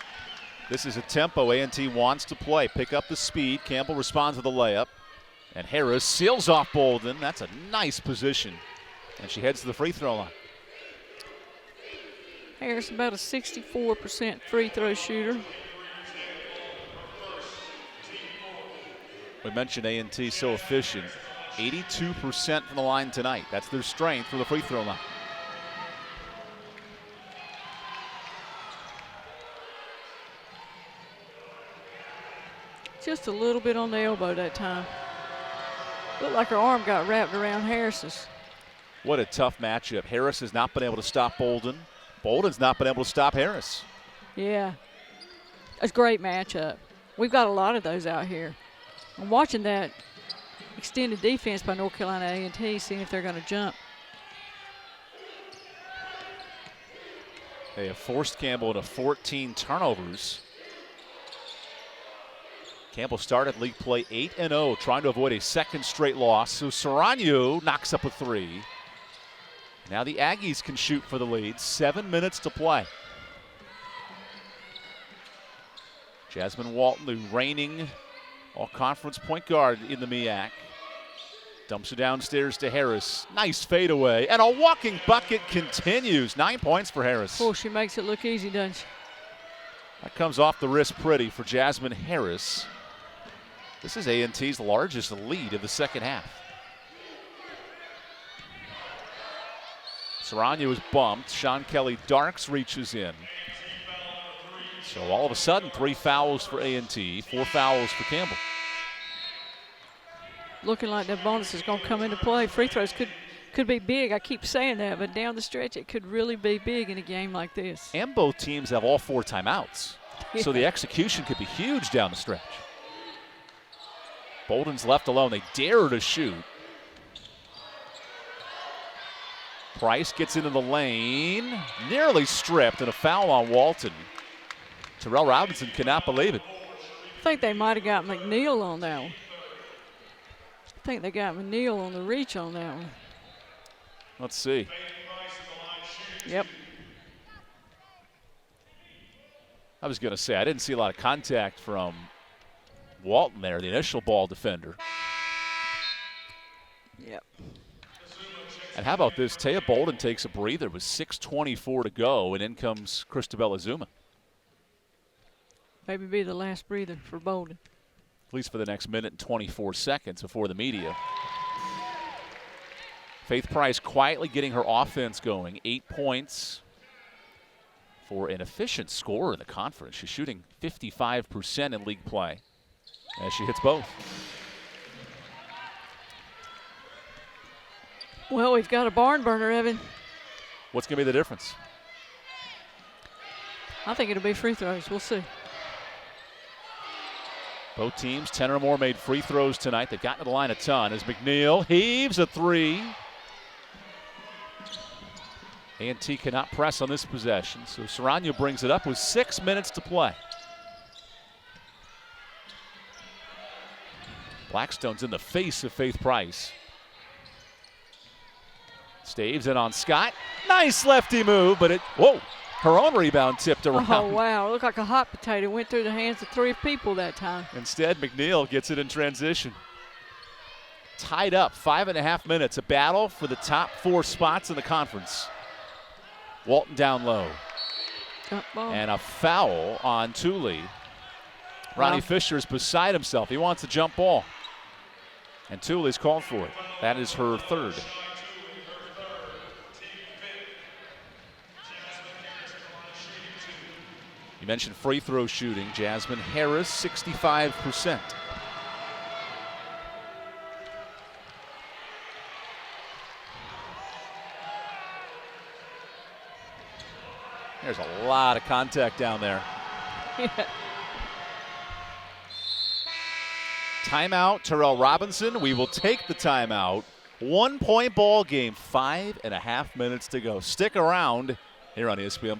[SPEAKER 1] This is a tempo A&T wants to play. Pick up the speed. Campbell responds with a layup. And Harris seals off Bolden. That's a nice position. And she heads to the free throw line.
[SPEAKER 2] Harris about a 64% free throw shooter.
[SPEAKER 1] We mentioned A&T so efficient. 82% from the line tonight. That's their strength for the free throw line.
[SPEAKER 2] Just a little bit on the elbow that time. Looked like her arm got wrapped around Harris's.
[SPEAKER 1] What a tough matchup. Harris has not been able to stop Bolden. Bolden's not been able to stop Harris.
[SPEAKER 2] Yeah, it's a great matchup. We've got a lot of those out here. I'm watching that extended defense by North Carolina A&T, seeing if they're going to jump.
[SPEAKER 1] They have forced Campbell into 14 turnovers. Campbell started league play 8-0, trying to avoid a second straight loss. So Serrano knocks up a three. Now the Aggies can shoot for the lead. 7 minutes to play. Jasmine Walton, the reigning all-conference point guard in the MEAC. Dumps it downstairs to Harris. Nice fadeaway. And a walking bucket continues. 9 points for Harris.
[SPEAKER 2] Oh, she makes it look easy, doesn't she?
[SPEAKER 1] That comes off the wrist pretty for Jasmine Harris. This is A&T's largest lead of the second half. Serrano is bumped. Sean Kelly Darks reaches in. So all of a sudden, 3 fouls for A&T, 4 fouls for Campbell.
[SPEAKER 2] Looking like that bonus is going to come into play. Free throws could be big. I keep saying that, but down the stretch, it could really be big in a game like this.
[SPEAKER 1] And both teams have all 4 timeouts. Yeah. So the execution could be huge down the stretch. Bolden's left alone. They dare to shoot. Price gets into the lane. Nearly stripped, and a foul on Walton. Terrell Robinson cannot believe it.
[SPEAKER 2] I think they might have got McNeil on that one. I think they got McNeil on the reach on that one.
[SPEAKER 1] Let's see.
[SPEAKER 2] Yep.
[SPEAKER 1] I was going to say, I didn't see a lot of contact from Walton there, the initial ball defender.
[SPEAKER 2] Yep.
[SPEAKER 1] And how about this? Taya Bolden takes a breather with 6:24 to go, and in comes Christabel Azuma.
[SPEAKER 2] Maybe be the last breather for Bolden.
[SPEAKER 1] At least for the next minute and 24 seconds before the media. Faith Price quietly getting her offense going. 8 points for an efficient scorer in the conference. She's shooting 55% in league play as she hits both.
[SPEAKER 2] Well, we've got a barn burner, Evan.
[SPEAKER 1] What's going to be the difference?
[SPEAKER 2] I think it'll be free throws. We'll see.
[SPEAKER 1] Both teams, 10 or more, made free throws tonight. They've gotten to the line a ton as McNeil heaves a three. A&T cannot press on this possession, so Serrano brings it up with 6 minutes to play. Blackstone's in the face of Faith Price. Staves in on Scott. Nice lefty move, but her own rebound tipped around.
[SPEAKER 2] Oh, wow. It looked like a hot potato. Went through the hands of 3 people that time.
[SPEAKER 1] Instead, McNeil gets it in transition. Tied up, 5.5 minutes. A battle for the top 4 spots in the conference. Walton down low. And a foul on Thule. Ronnie Fisher is beside himself. He wants a jump ball. And Thule's called for it. That is her third. You mentioned free throw shooting. Jasmine Harris, 65%. There's a lot of contact down there.
[SPEAKER 2] Yeah.
[SPEAKER 1] Timeout, Terrell Robinson. We will take the timeout. 1-point ball game, 5.5 minutes to go. Stick around here on ESPN+.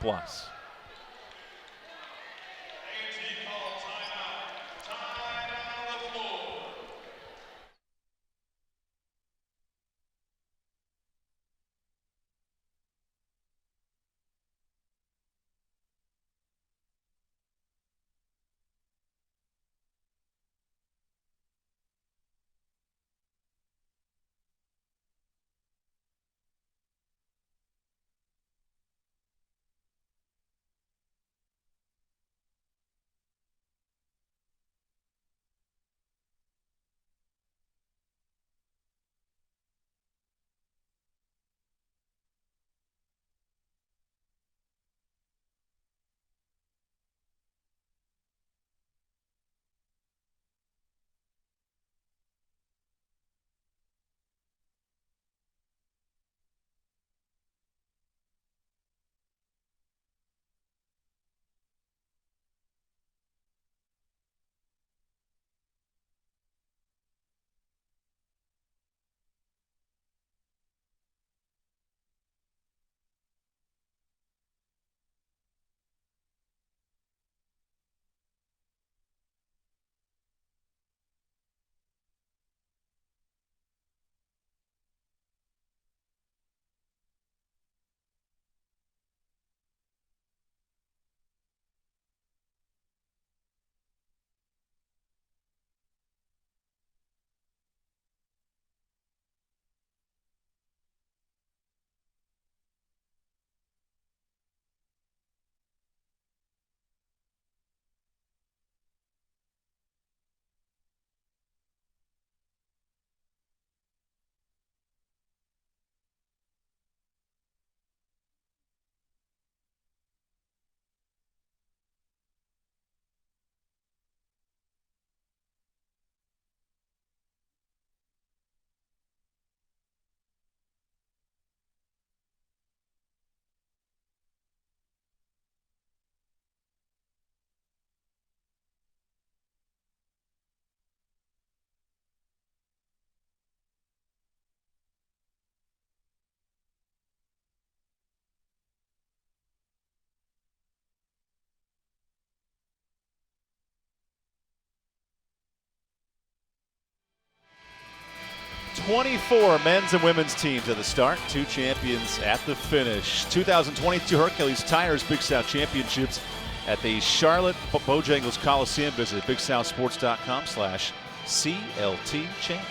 [SPEAKER 1] 24 men's and women's teams at the start, 2 champions at the finish. 2022 Hercules Tires Big South Championships at the Charlotte Bojangles Coliseum. Visit BigSouthSports.com/CLT Champs.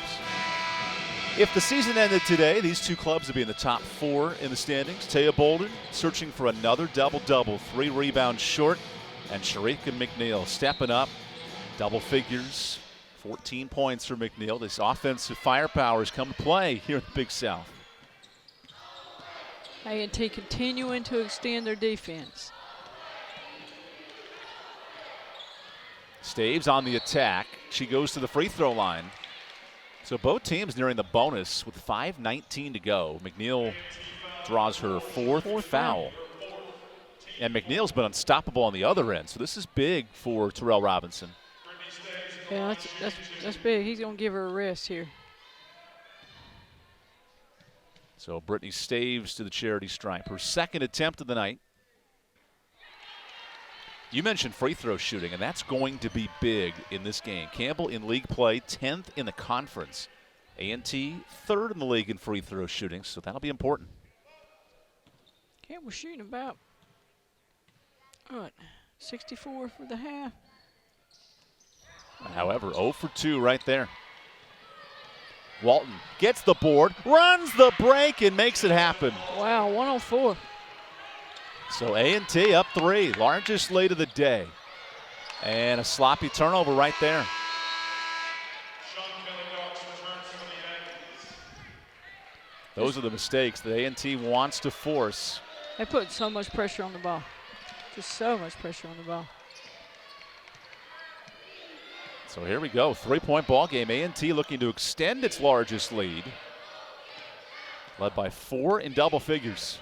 [SPEAKER 1] If the season ended today, these 2 clubs would be in the top 4 in the standings. Taya Bolden searching for another double-double, 3 rebounds short, and Sharika McNeil stepping up, double figures. 14 points for McNeil. This offensive firepower has come to play here in the Big South.
[SPEAKER 2] A&T continuing to extend their defense.
[SPEAKER 1] Staves on the attack. She goes to the free throw line. So both teams nearing the bonus with 5:19 to go. McNeil draws her fourth foul. And McNeil's been unstoppable on the other end. So this is big for Terrell Robinson.
[SPEAKER 2] Yeah, that's big. He's going to give her a rest here.
[SPEAKER 1] So Brittany Staves to the charity stripe. Her second attempt of the night. You mentioned free throw shooting, and that's going to be big in this game. Campbell in league play, 10th in the conference. A&T 3rd in the league in free throw shooting, so that'll be important.
[SPEAKER 2] Campbell shooting about, 64 for the half.
[SPEAKER 1] However, 0 for 2 right there. Walton gets the board, runs the break, and makes it happen.
[SPEAKER 2] Wow, 104.
[SPEAKER 1] So A&T up 3, largest lead of the day. And a sloppy turnover right there. Those are the mistakes that A&T wants to force.
[SPEAKER 2] They put so much pressure on the ball. Just so much pressure on the ball.
[SPEAKER 1] So here we go, 3-point ball game. A&T looking to extend its largest lead. Led by 4 in double figures.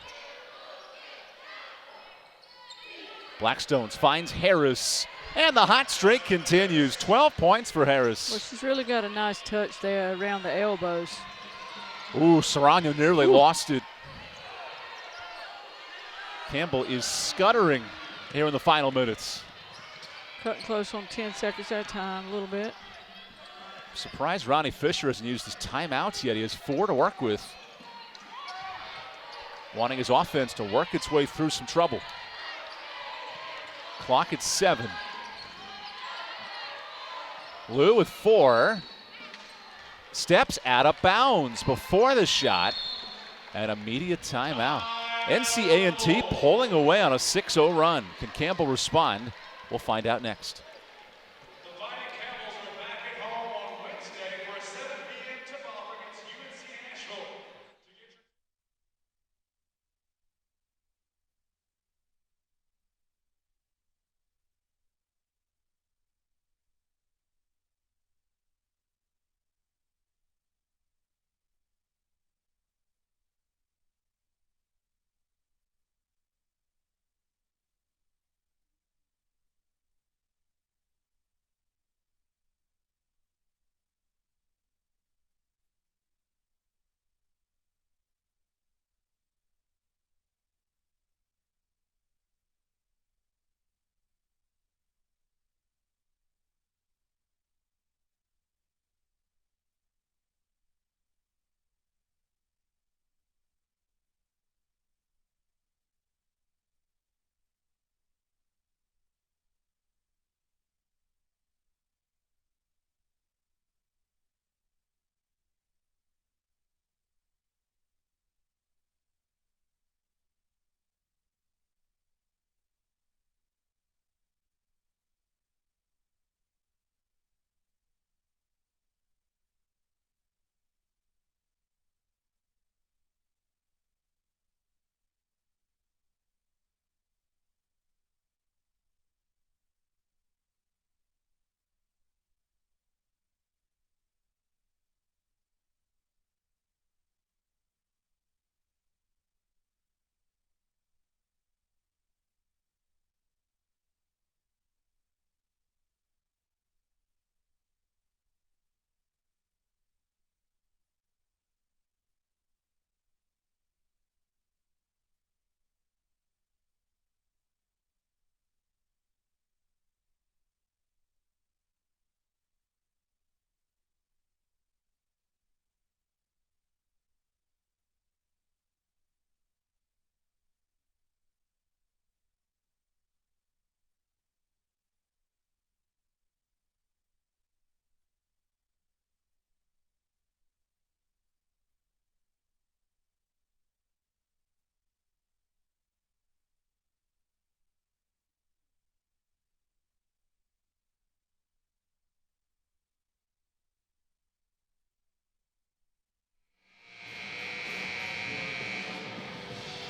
[SPEAKER 1] Blackstones finds Harris, and the hot streak continues. 12 points for Harris.
[SPEAKER 2] Well, she's really got a nice touch there around the elbows.
[SPEAKER 1] Ooh, Serrano nearly lost it. Campbell is scuttering here in the final minutes.
[SPEAKER 2] Cutting close on 10 seconds at a time, a little bit.
[SPEAKER 1] Surprised Ronnie Fisher hasn't used his timeouts yet. He has 4 to work with. Wanting his offense to work its way through some trouble. Clock at 7. Lou with 4. Steps out of bounds before the shot. And immediate timeout. NC A&T pulling away on a 6-0 run. Can Campbell respond? We'll find out next.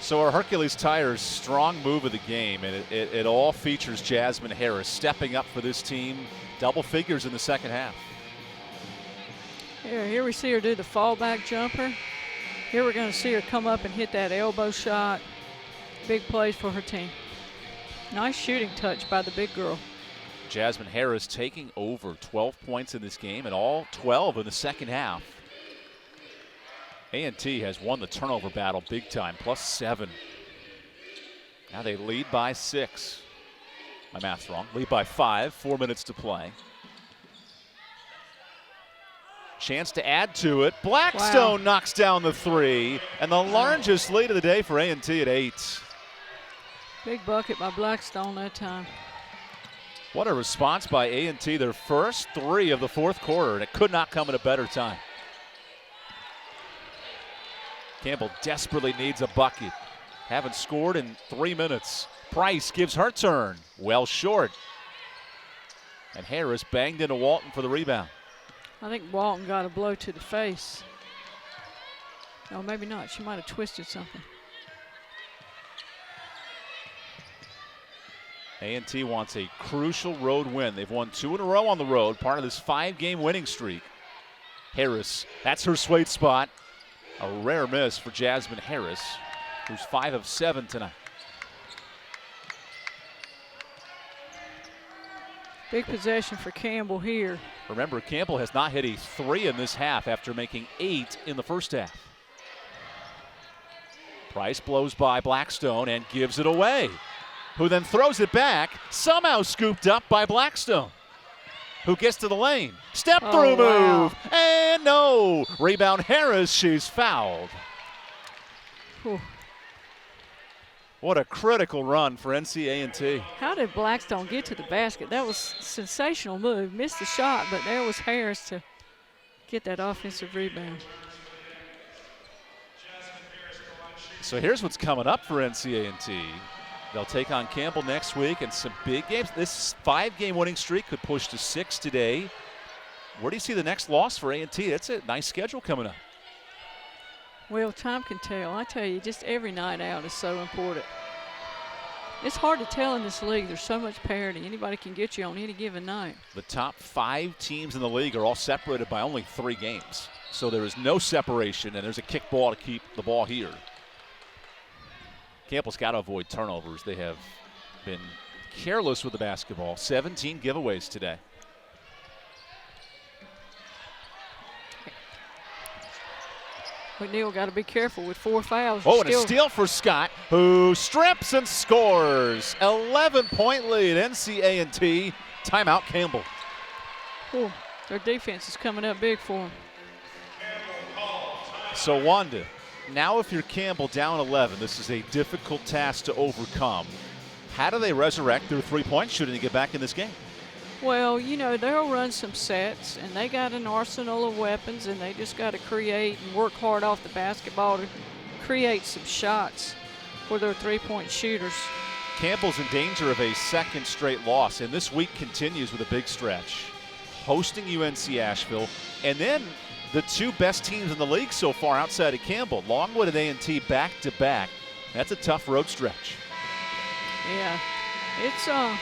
[SPEAKER 1] So our Hercules Tires strong move of the game, and it all features Jasmine Harris stepping up for this team. Double figures in the second half.
[SPEAKER 2] Here we see her do the fallback jumper. Here we're going to see her come up and hit that elbow shot. Big plays for her team. Nice shooting touch by the big girl.
[SPEAKER 1] Jasmine Harris taking over 12 points in this game and all 12 in the second half. A&T has won the turnover battle big time, +7. Now they lead by 6. My math's wrong. Lead by 5, 4 minutes to play. Chance to add to it. Blackstone knocks down the 3, and the largest lead of the day for A&T at 8.
[SPEAKER 2] Big bucket by Blackstone that time.
[SPEAKER 1] What a response by A&T, their first 3 of the fourth quarter, and it could not come at a better time. Campbell desperately needs a bucket. Haven't scored in 3 minutes. Price gives her turn. Well short. And Harris banged into Walton for the rebound.
[SPEAKER 2] I think Walton got a blow to the face. No, maybe not. She might have twisted something.
[SPEAKER 1] A&T wants a crucial road win. They've won 2 in a row on the road, part of this 5-game winning streak. Harris, that's her sweet spot. A rare miss for Jasmine Harris, who's 5 of 7 tonight.
[SPEAKER 2] Big possession for Campbell here.
[SPEAKER 1] Remember, Campbell has not hit a 3 in this half after making 8 in the first half. Price blows by Blackstone and gives it away, who then throws it back, somehow scooped up by Blackstone, who gets to the lane. Step through move, and no. Rebound Harris, she's fouled.
[SPEAKER 2] Whew.
[SPEAKER 1] What a critical run for NCA&T.
[SPEAKER 2] How did Blackstone get to the basket? That was a sensational move. Missed the shot, but there was Harris to get that offensive rebound.
[SPEAKER 1] So here's what's coming up for NCA&T. They'll take on Campbell next week and some big games. This 5-game winning streak could push to 6 today. Where do you see the next loss for A&T? It's a nice schedule coming up.
[SPEAKER 2] Well, time can tell. I tell you, just every night out is so important. It's hard to tell in this league. There's so much parity. Anybody can get you on any given night.
[SPEAKER 1] The top 5 teams in the league are all separated by only 3 games. So there is no separation, and there's a kick ball to keep the ball here. Campbell's got to avoid turnovers. They have been careless with the basketball. 17 giveaways today.
[SPEAKER 2] McNeil got to be careful with 4 fouls.
[SPEAKER 1] Oh, and a steal for Scott, who strips and scores. 11-point lead, NCA&T. Timeout, Campbell.
[SPEAKER 2] Oh, their defense is coming up big for them.
[SPEAKER 1] So, Wanda, now if you're Campbell down 11, this is a difficult task to overcome. How do they resurrect their 3-point shooting to get back in this game?
[SPEAKER 2] Well, you know, they'll run some sets, and they got an arsenal of weapons, and they just got to create and work hard off the basketball to create some shots for their 3-point shooters.
[SPEAKER 1] Campbell's in danger of a second straight loss, and this week continues with a big stretch. Hosting UNC Asheville, and then the 2 best teams in the league so far outside of Campbell, Longwood and A&T back-to-back. That's a tough road stretch.
[SPEAKER 2] Yeah, it's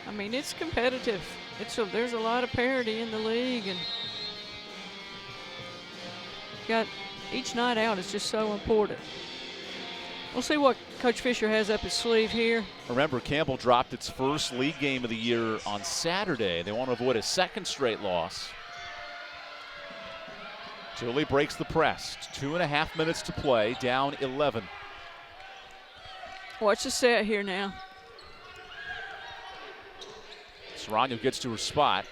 [SPEAKER 2] I mean, it's competitive. There's a lot of parity in the league, and each night out is just so important. We'll see what Coach Fisher has up his sleeve here.
[SPEAKER 1] Remember, Campbell dropped its first league game of the year on Saturday. They want to avoid a second straight loss. Julie breaks the press. 2.5 minutes to play, down 11.
[SPEAKER 2] Watch the set here now.
[SPEAKER 1] Saranya gets to her spot.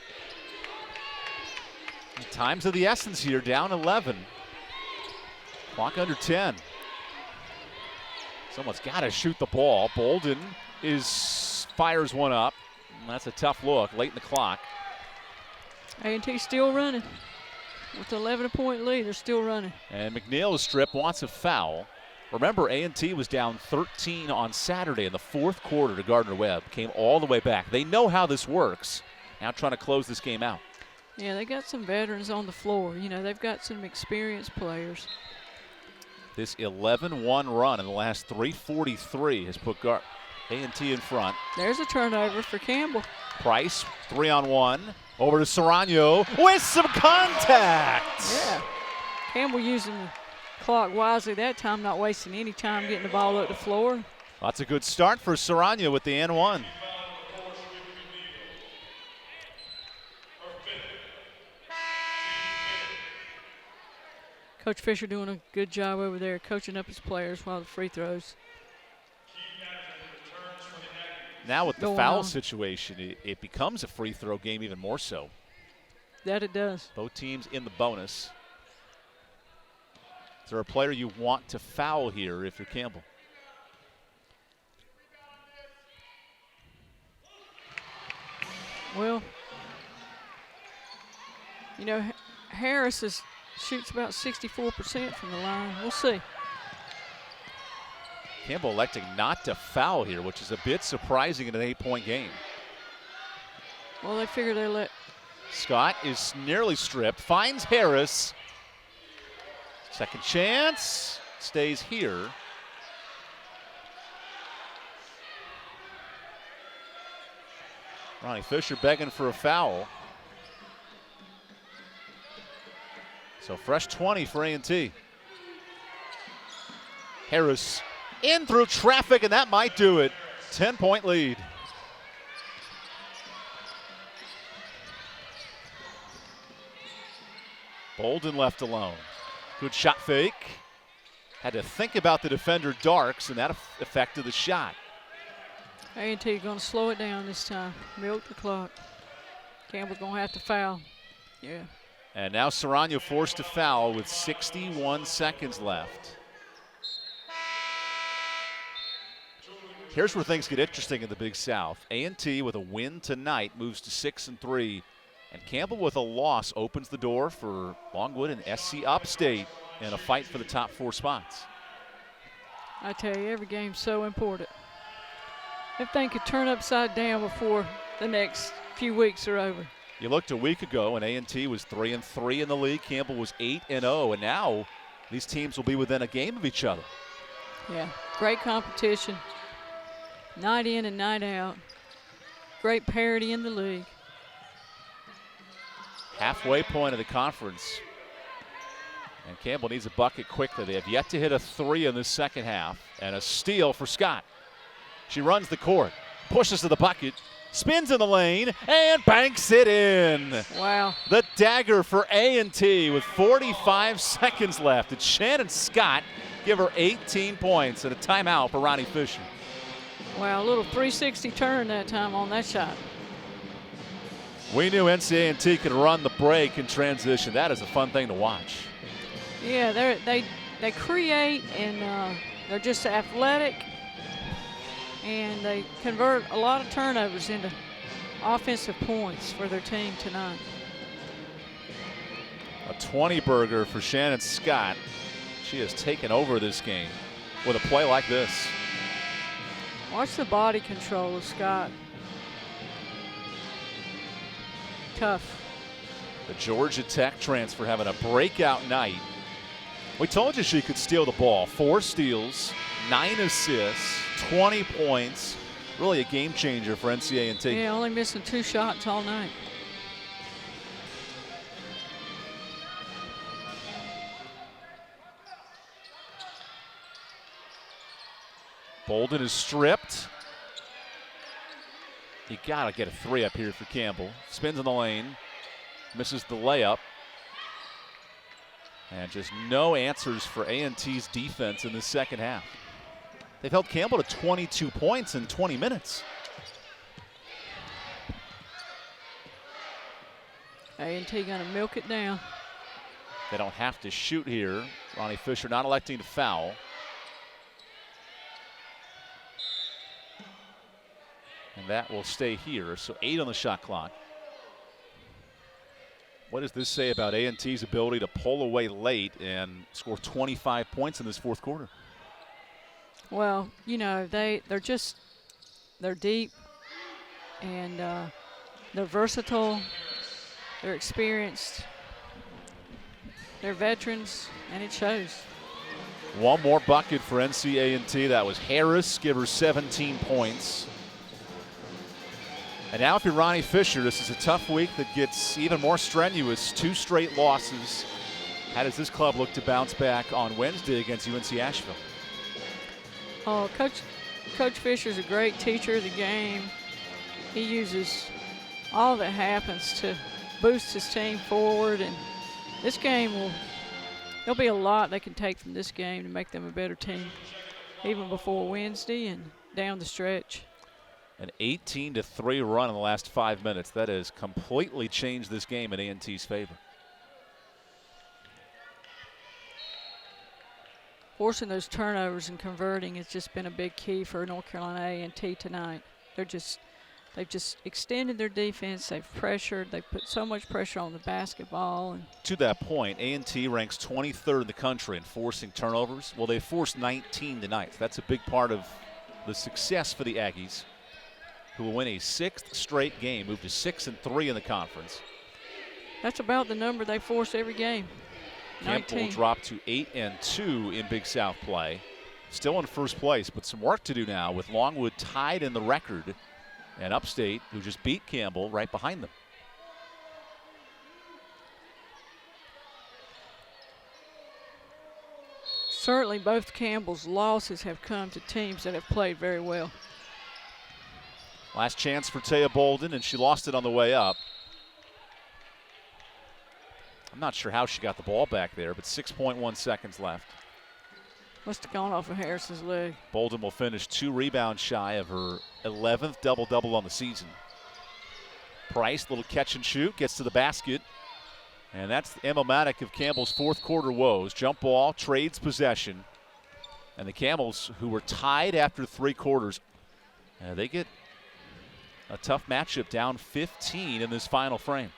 [SPEAKER 1] Time's of the essence here, down 11. Clock under 10. Someone's got to shoot the ball. Bolden fires one up. That's a tough look late in the clock.
[SPEAKER 2] A&T still running. With an 11-point lead, they're still running.
[SPEAKER 1] And McNeil's strip wants a foul. Remember, A&T was down 13 on Saturday in the fourth quarter to Gardner-Webb. Came all the way back. They know how this works. Now trying to close this game out. Yeah,
[SPEAKER 2] they got some veterans on the floor. You know, they've got some experienced players.
[SPEAKER 1] this 11-1 run in the last 3:43 has put A&T in front.
[SPEAKER 2] There's a turnover for Campbell.
[SPEAKER 1] Price, 3-on-1. Over to Serrano with some contact.
[SPEAKER 2] Yeah. Campbell using the clock wisely that time, not wasting any time getting the ball up the floor.
[SPEAKER 1] That's a good start for Serrano with the N1.
[SPEAKER 2] Coach Fisher doing a good job over there coaching up his players while the free throws.
[SPEAKER 1] Now with the foul situation, it becomes a free throw game even more so.
[SPEAKER 2] That it does.
[SPEAKER 1] Both teams in the bonus. Is there a player you want to foul here if you're Campbell?
[SPEAKER 2] Well, you know, Harris shoots about 64% from the line. We'll see.
[SPEAKER 1] Campbell electing not to foul here, which is a bit surprising in an 8-point game.
[SPEAKER 2] Well, they figure they let.
[SPEAKER 1] Scott is nearly stripped, finds Harris. Second chance, stays here. Ronnie Fisher begging for a foul. So fresh 20 for A&T. Harris in through traffic, and that might do it. 10-point lead. Bolden left alone. Good shot fake. Had to think about the defender Darks, and that affected the shot.
[SPEAKER 2] A&T going to slow it down this time. Milk the clock. Campbell's going to have to foul. Yeah.
[SPEAKER 1] And now Serrano forced to foul with 61 seconds left. Here's where things get interesting in the Big South. A&T with a win tonight moves to 6-3. And Campbell with a loss opens the door for Longwood and SC Upstate in a fight for the top 4 spots.
[SPEAKER 2] I tell you, every game's so important. Everything could turn upside down before the next few weeks are over.
[SPEAKER 1] You looked a week ago and A&T was 3-3 in the league. Campbell was 8-0, and now these teams will be within a game of each other.
[SPEAKER 2] Yeah, great competition. Night in and night out. Great parity in the league.
[SPEAKER 1] Halfway point of the conference. And Campbell needs a bucket quickly. They have yet to hit a 3 in the second half. And a steal for Scott. She runs the court, pushes to the bucket, spins in the lane, and banks it in.
[SPEAKER 2] Wow.
[SPEAKER 1] The dagger for A&T with 45 seconds left. It's Shannon Scott give her 18 points and a timeout for Ronnie Fisher.
[SPEAKER 2] Wow, a little 360 turn that time on that shot.
[SPEAKER 1] We knew NCA&T could run the break in transition. That is a fun thing to watch.
[SPEAKER 2] Yeah, they create, and they're just athletic, and they convert a lot of turnovers into offensive points for their team tonight.
[SPEAKER 1] A 20-burger for Shannon Scott. She has taken over this game with a play like this.
[SPEAKER 2] Watch the body control of Scott. Tough.
[SPEAKER 1] The Georgia Tech transfer having a breakout night. We told you she could steal the ball. 4 steals, 9 assists, 20 points. Really a game changer for NCA&T.
[SPEAKER 2] Yeah, only missing 2 shots all night.
[SPEAKER 1] Bolden is stripped. You gotta get a 3 up here for Campbell. Spins in the lane, misses the layup. And just no answers for A&T's defense in the second half. They've held Campbell to 22 points in 20 minutes.
[SPEAKER 2] A&T gonna milk it down.
[SPEAKER 1] They don't have to shoot here. Ronnie Fisher not electing to foul. And that will stay here, so 8 on the shot clock. What does this say about A&T's ability to pull away late and score 25 points in this fourth quarter?
[SPEAKER 2] Well, you know, they're deep, and they're versatile, they're experienced, they're veterans, and it shows.
[SPEAKER 1] One more bucket for NCA&T. That was Harris, give her 17 points. And now if you're Ronnie Fisher, this is a tough week that gets even more strenuous. 2 straight losses. How does this club look to bounce back on Wednesday against UNC Asheville?
[SPEAKER 2] Oh, Coach Fisher's a great teacher of the game. He uses all that happens to boost his team forward, and this game there'll be a lot they can take from this game to make them a better team, even before Wednesday and down the stretch.
[SPEAKER 1] An 18-3 run in the last 5 minutes. That has completely changed this game in A&T's favor.
[SPEAKER 2] Forcing those turnovers and converting has just been a big key for North Carolina A&T tonight. They've just extended their defense. They've pressured. They've put so much pressure on the basketball. And
[SPEAKER 1] to that point, A&T ranks 23rd in the country in forcing turnovers. Well, they forced 19 tonight. That's a big part of the success for the Aggies, who will win a 6th straight game, move to 6-3 in the conference.
[SPEAKER 2] That's about the number they force every game.
[SPEAKER 1] Campbell will drop to 8-2 in Big South play. Still in first place, but some work to do now with Longwood tied in the record, and Upstate, who just beat Campbell, right behind them.
[SPEAKER 2] Certainly both Campbell's losses have come to teams that have played very well.
[SPEAKER 1] Last chance for Taya Bolden, and she lost it on the way up. I'm not sure how she got the ball back there, but 6.1 seconds left.
[SPEAKER 2] Must have gone off of Harrison's leg.
[SPEAKER 1] Bolden will finish 2 rebounds shy of her 11th double-double on the season. Price, little catch and shoot, gets to the basket. And that's emblematic of Campbell's fourth quarter woes. Jump ball, trades possession. And the Camels, who were tied after 3 quarters, they get a tough matchup, down 15 in this final frame.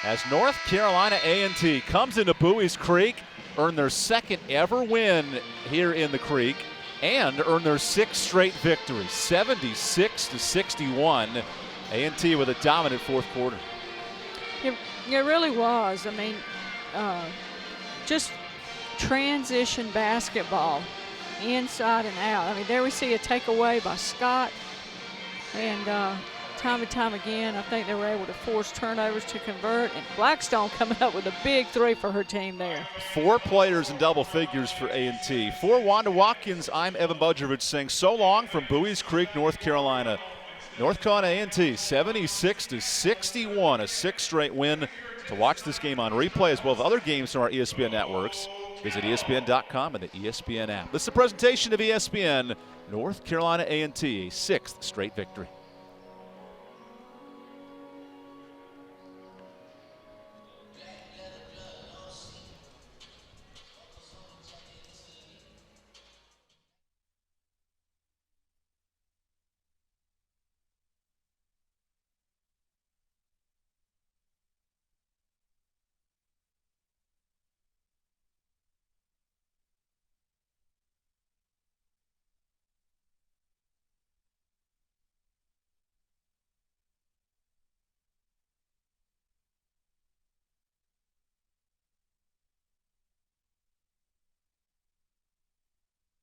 [SPEAKER 1] As North Carolina A&T comes into Bowie's Creek, earn their 2nd ever win here in the Creek, and earn their 6th straight victory, 76-61. A&T with a dominant fourth quarter.
[SPEAKER 2] It really was. I mean, just transition basketball, inside and out. I mean, there we see a takeaway by Scott, and time and time again, I think they were able to force turnovers to convert, and Blackstone coming up with a big 3 for her team there.
[SPEAKER 1] 4 players in double figures for A&T. For Wanda Watkins, I'm Evan Budrovich saying so long from Bowie's Creek, North Carolina. North Carolina A&T 76-61, a 6th straight win. To watch this game on replay as well as other games from our ESPN networks, visit ESPN.com and the ESPN app. This is a presentation of ESPN. North Carolina A&T, a 6th straight victory.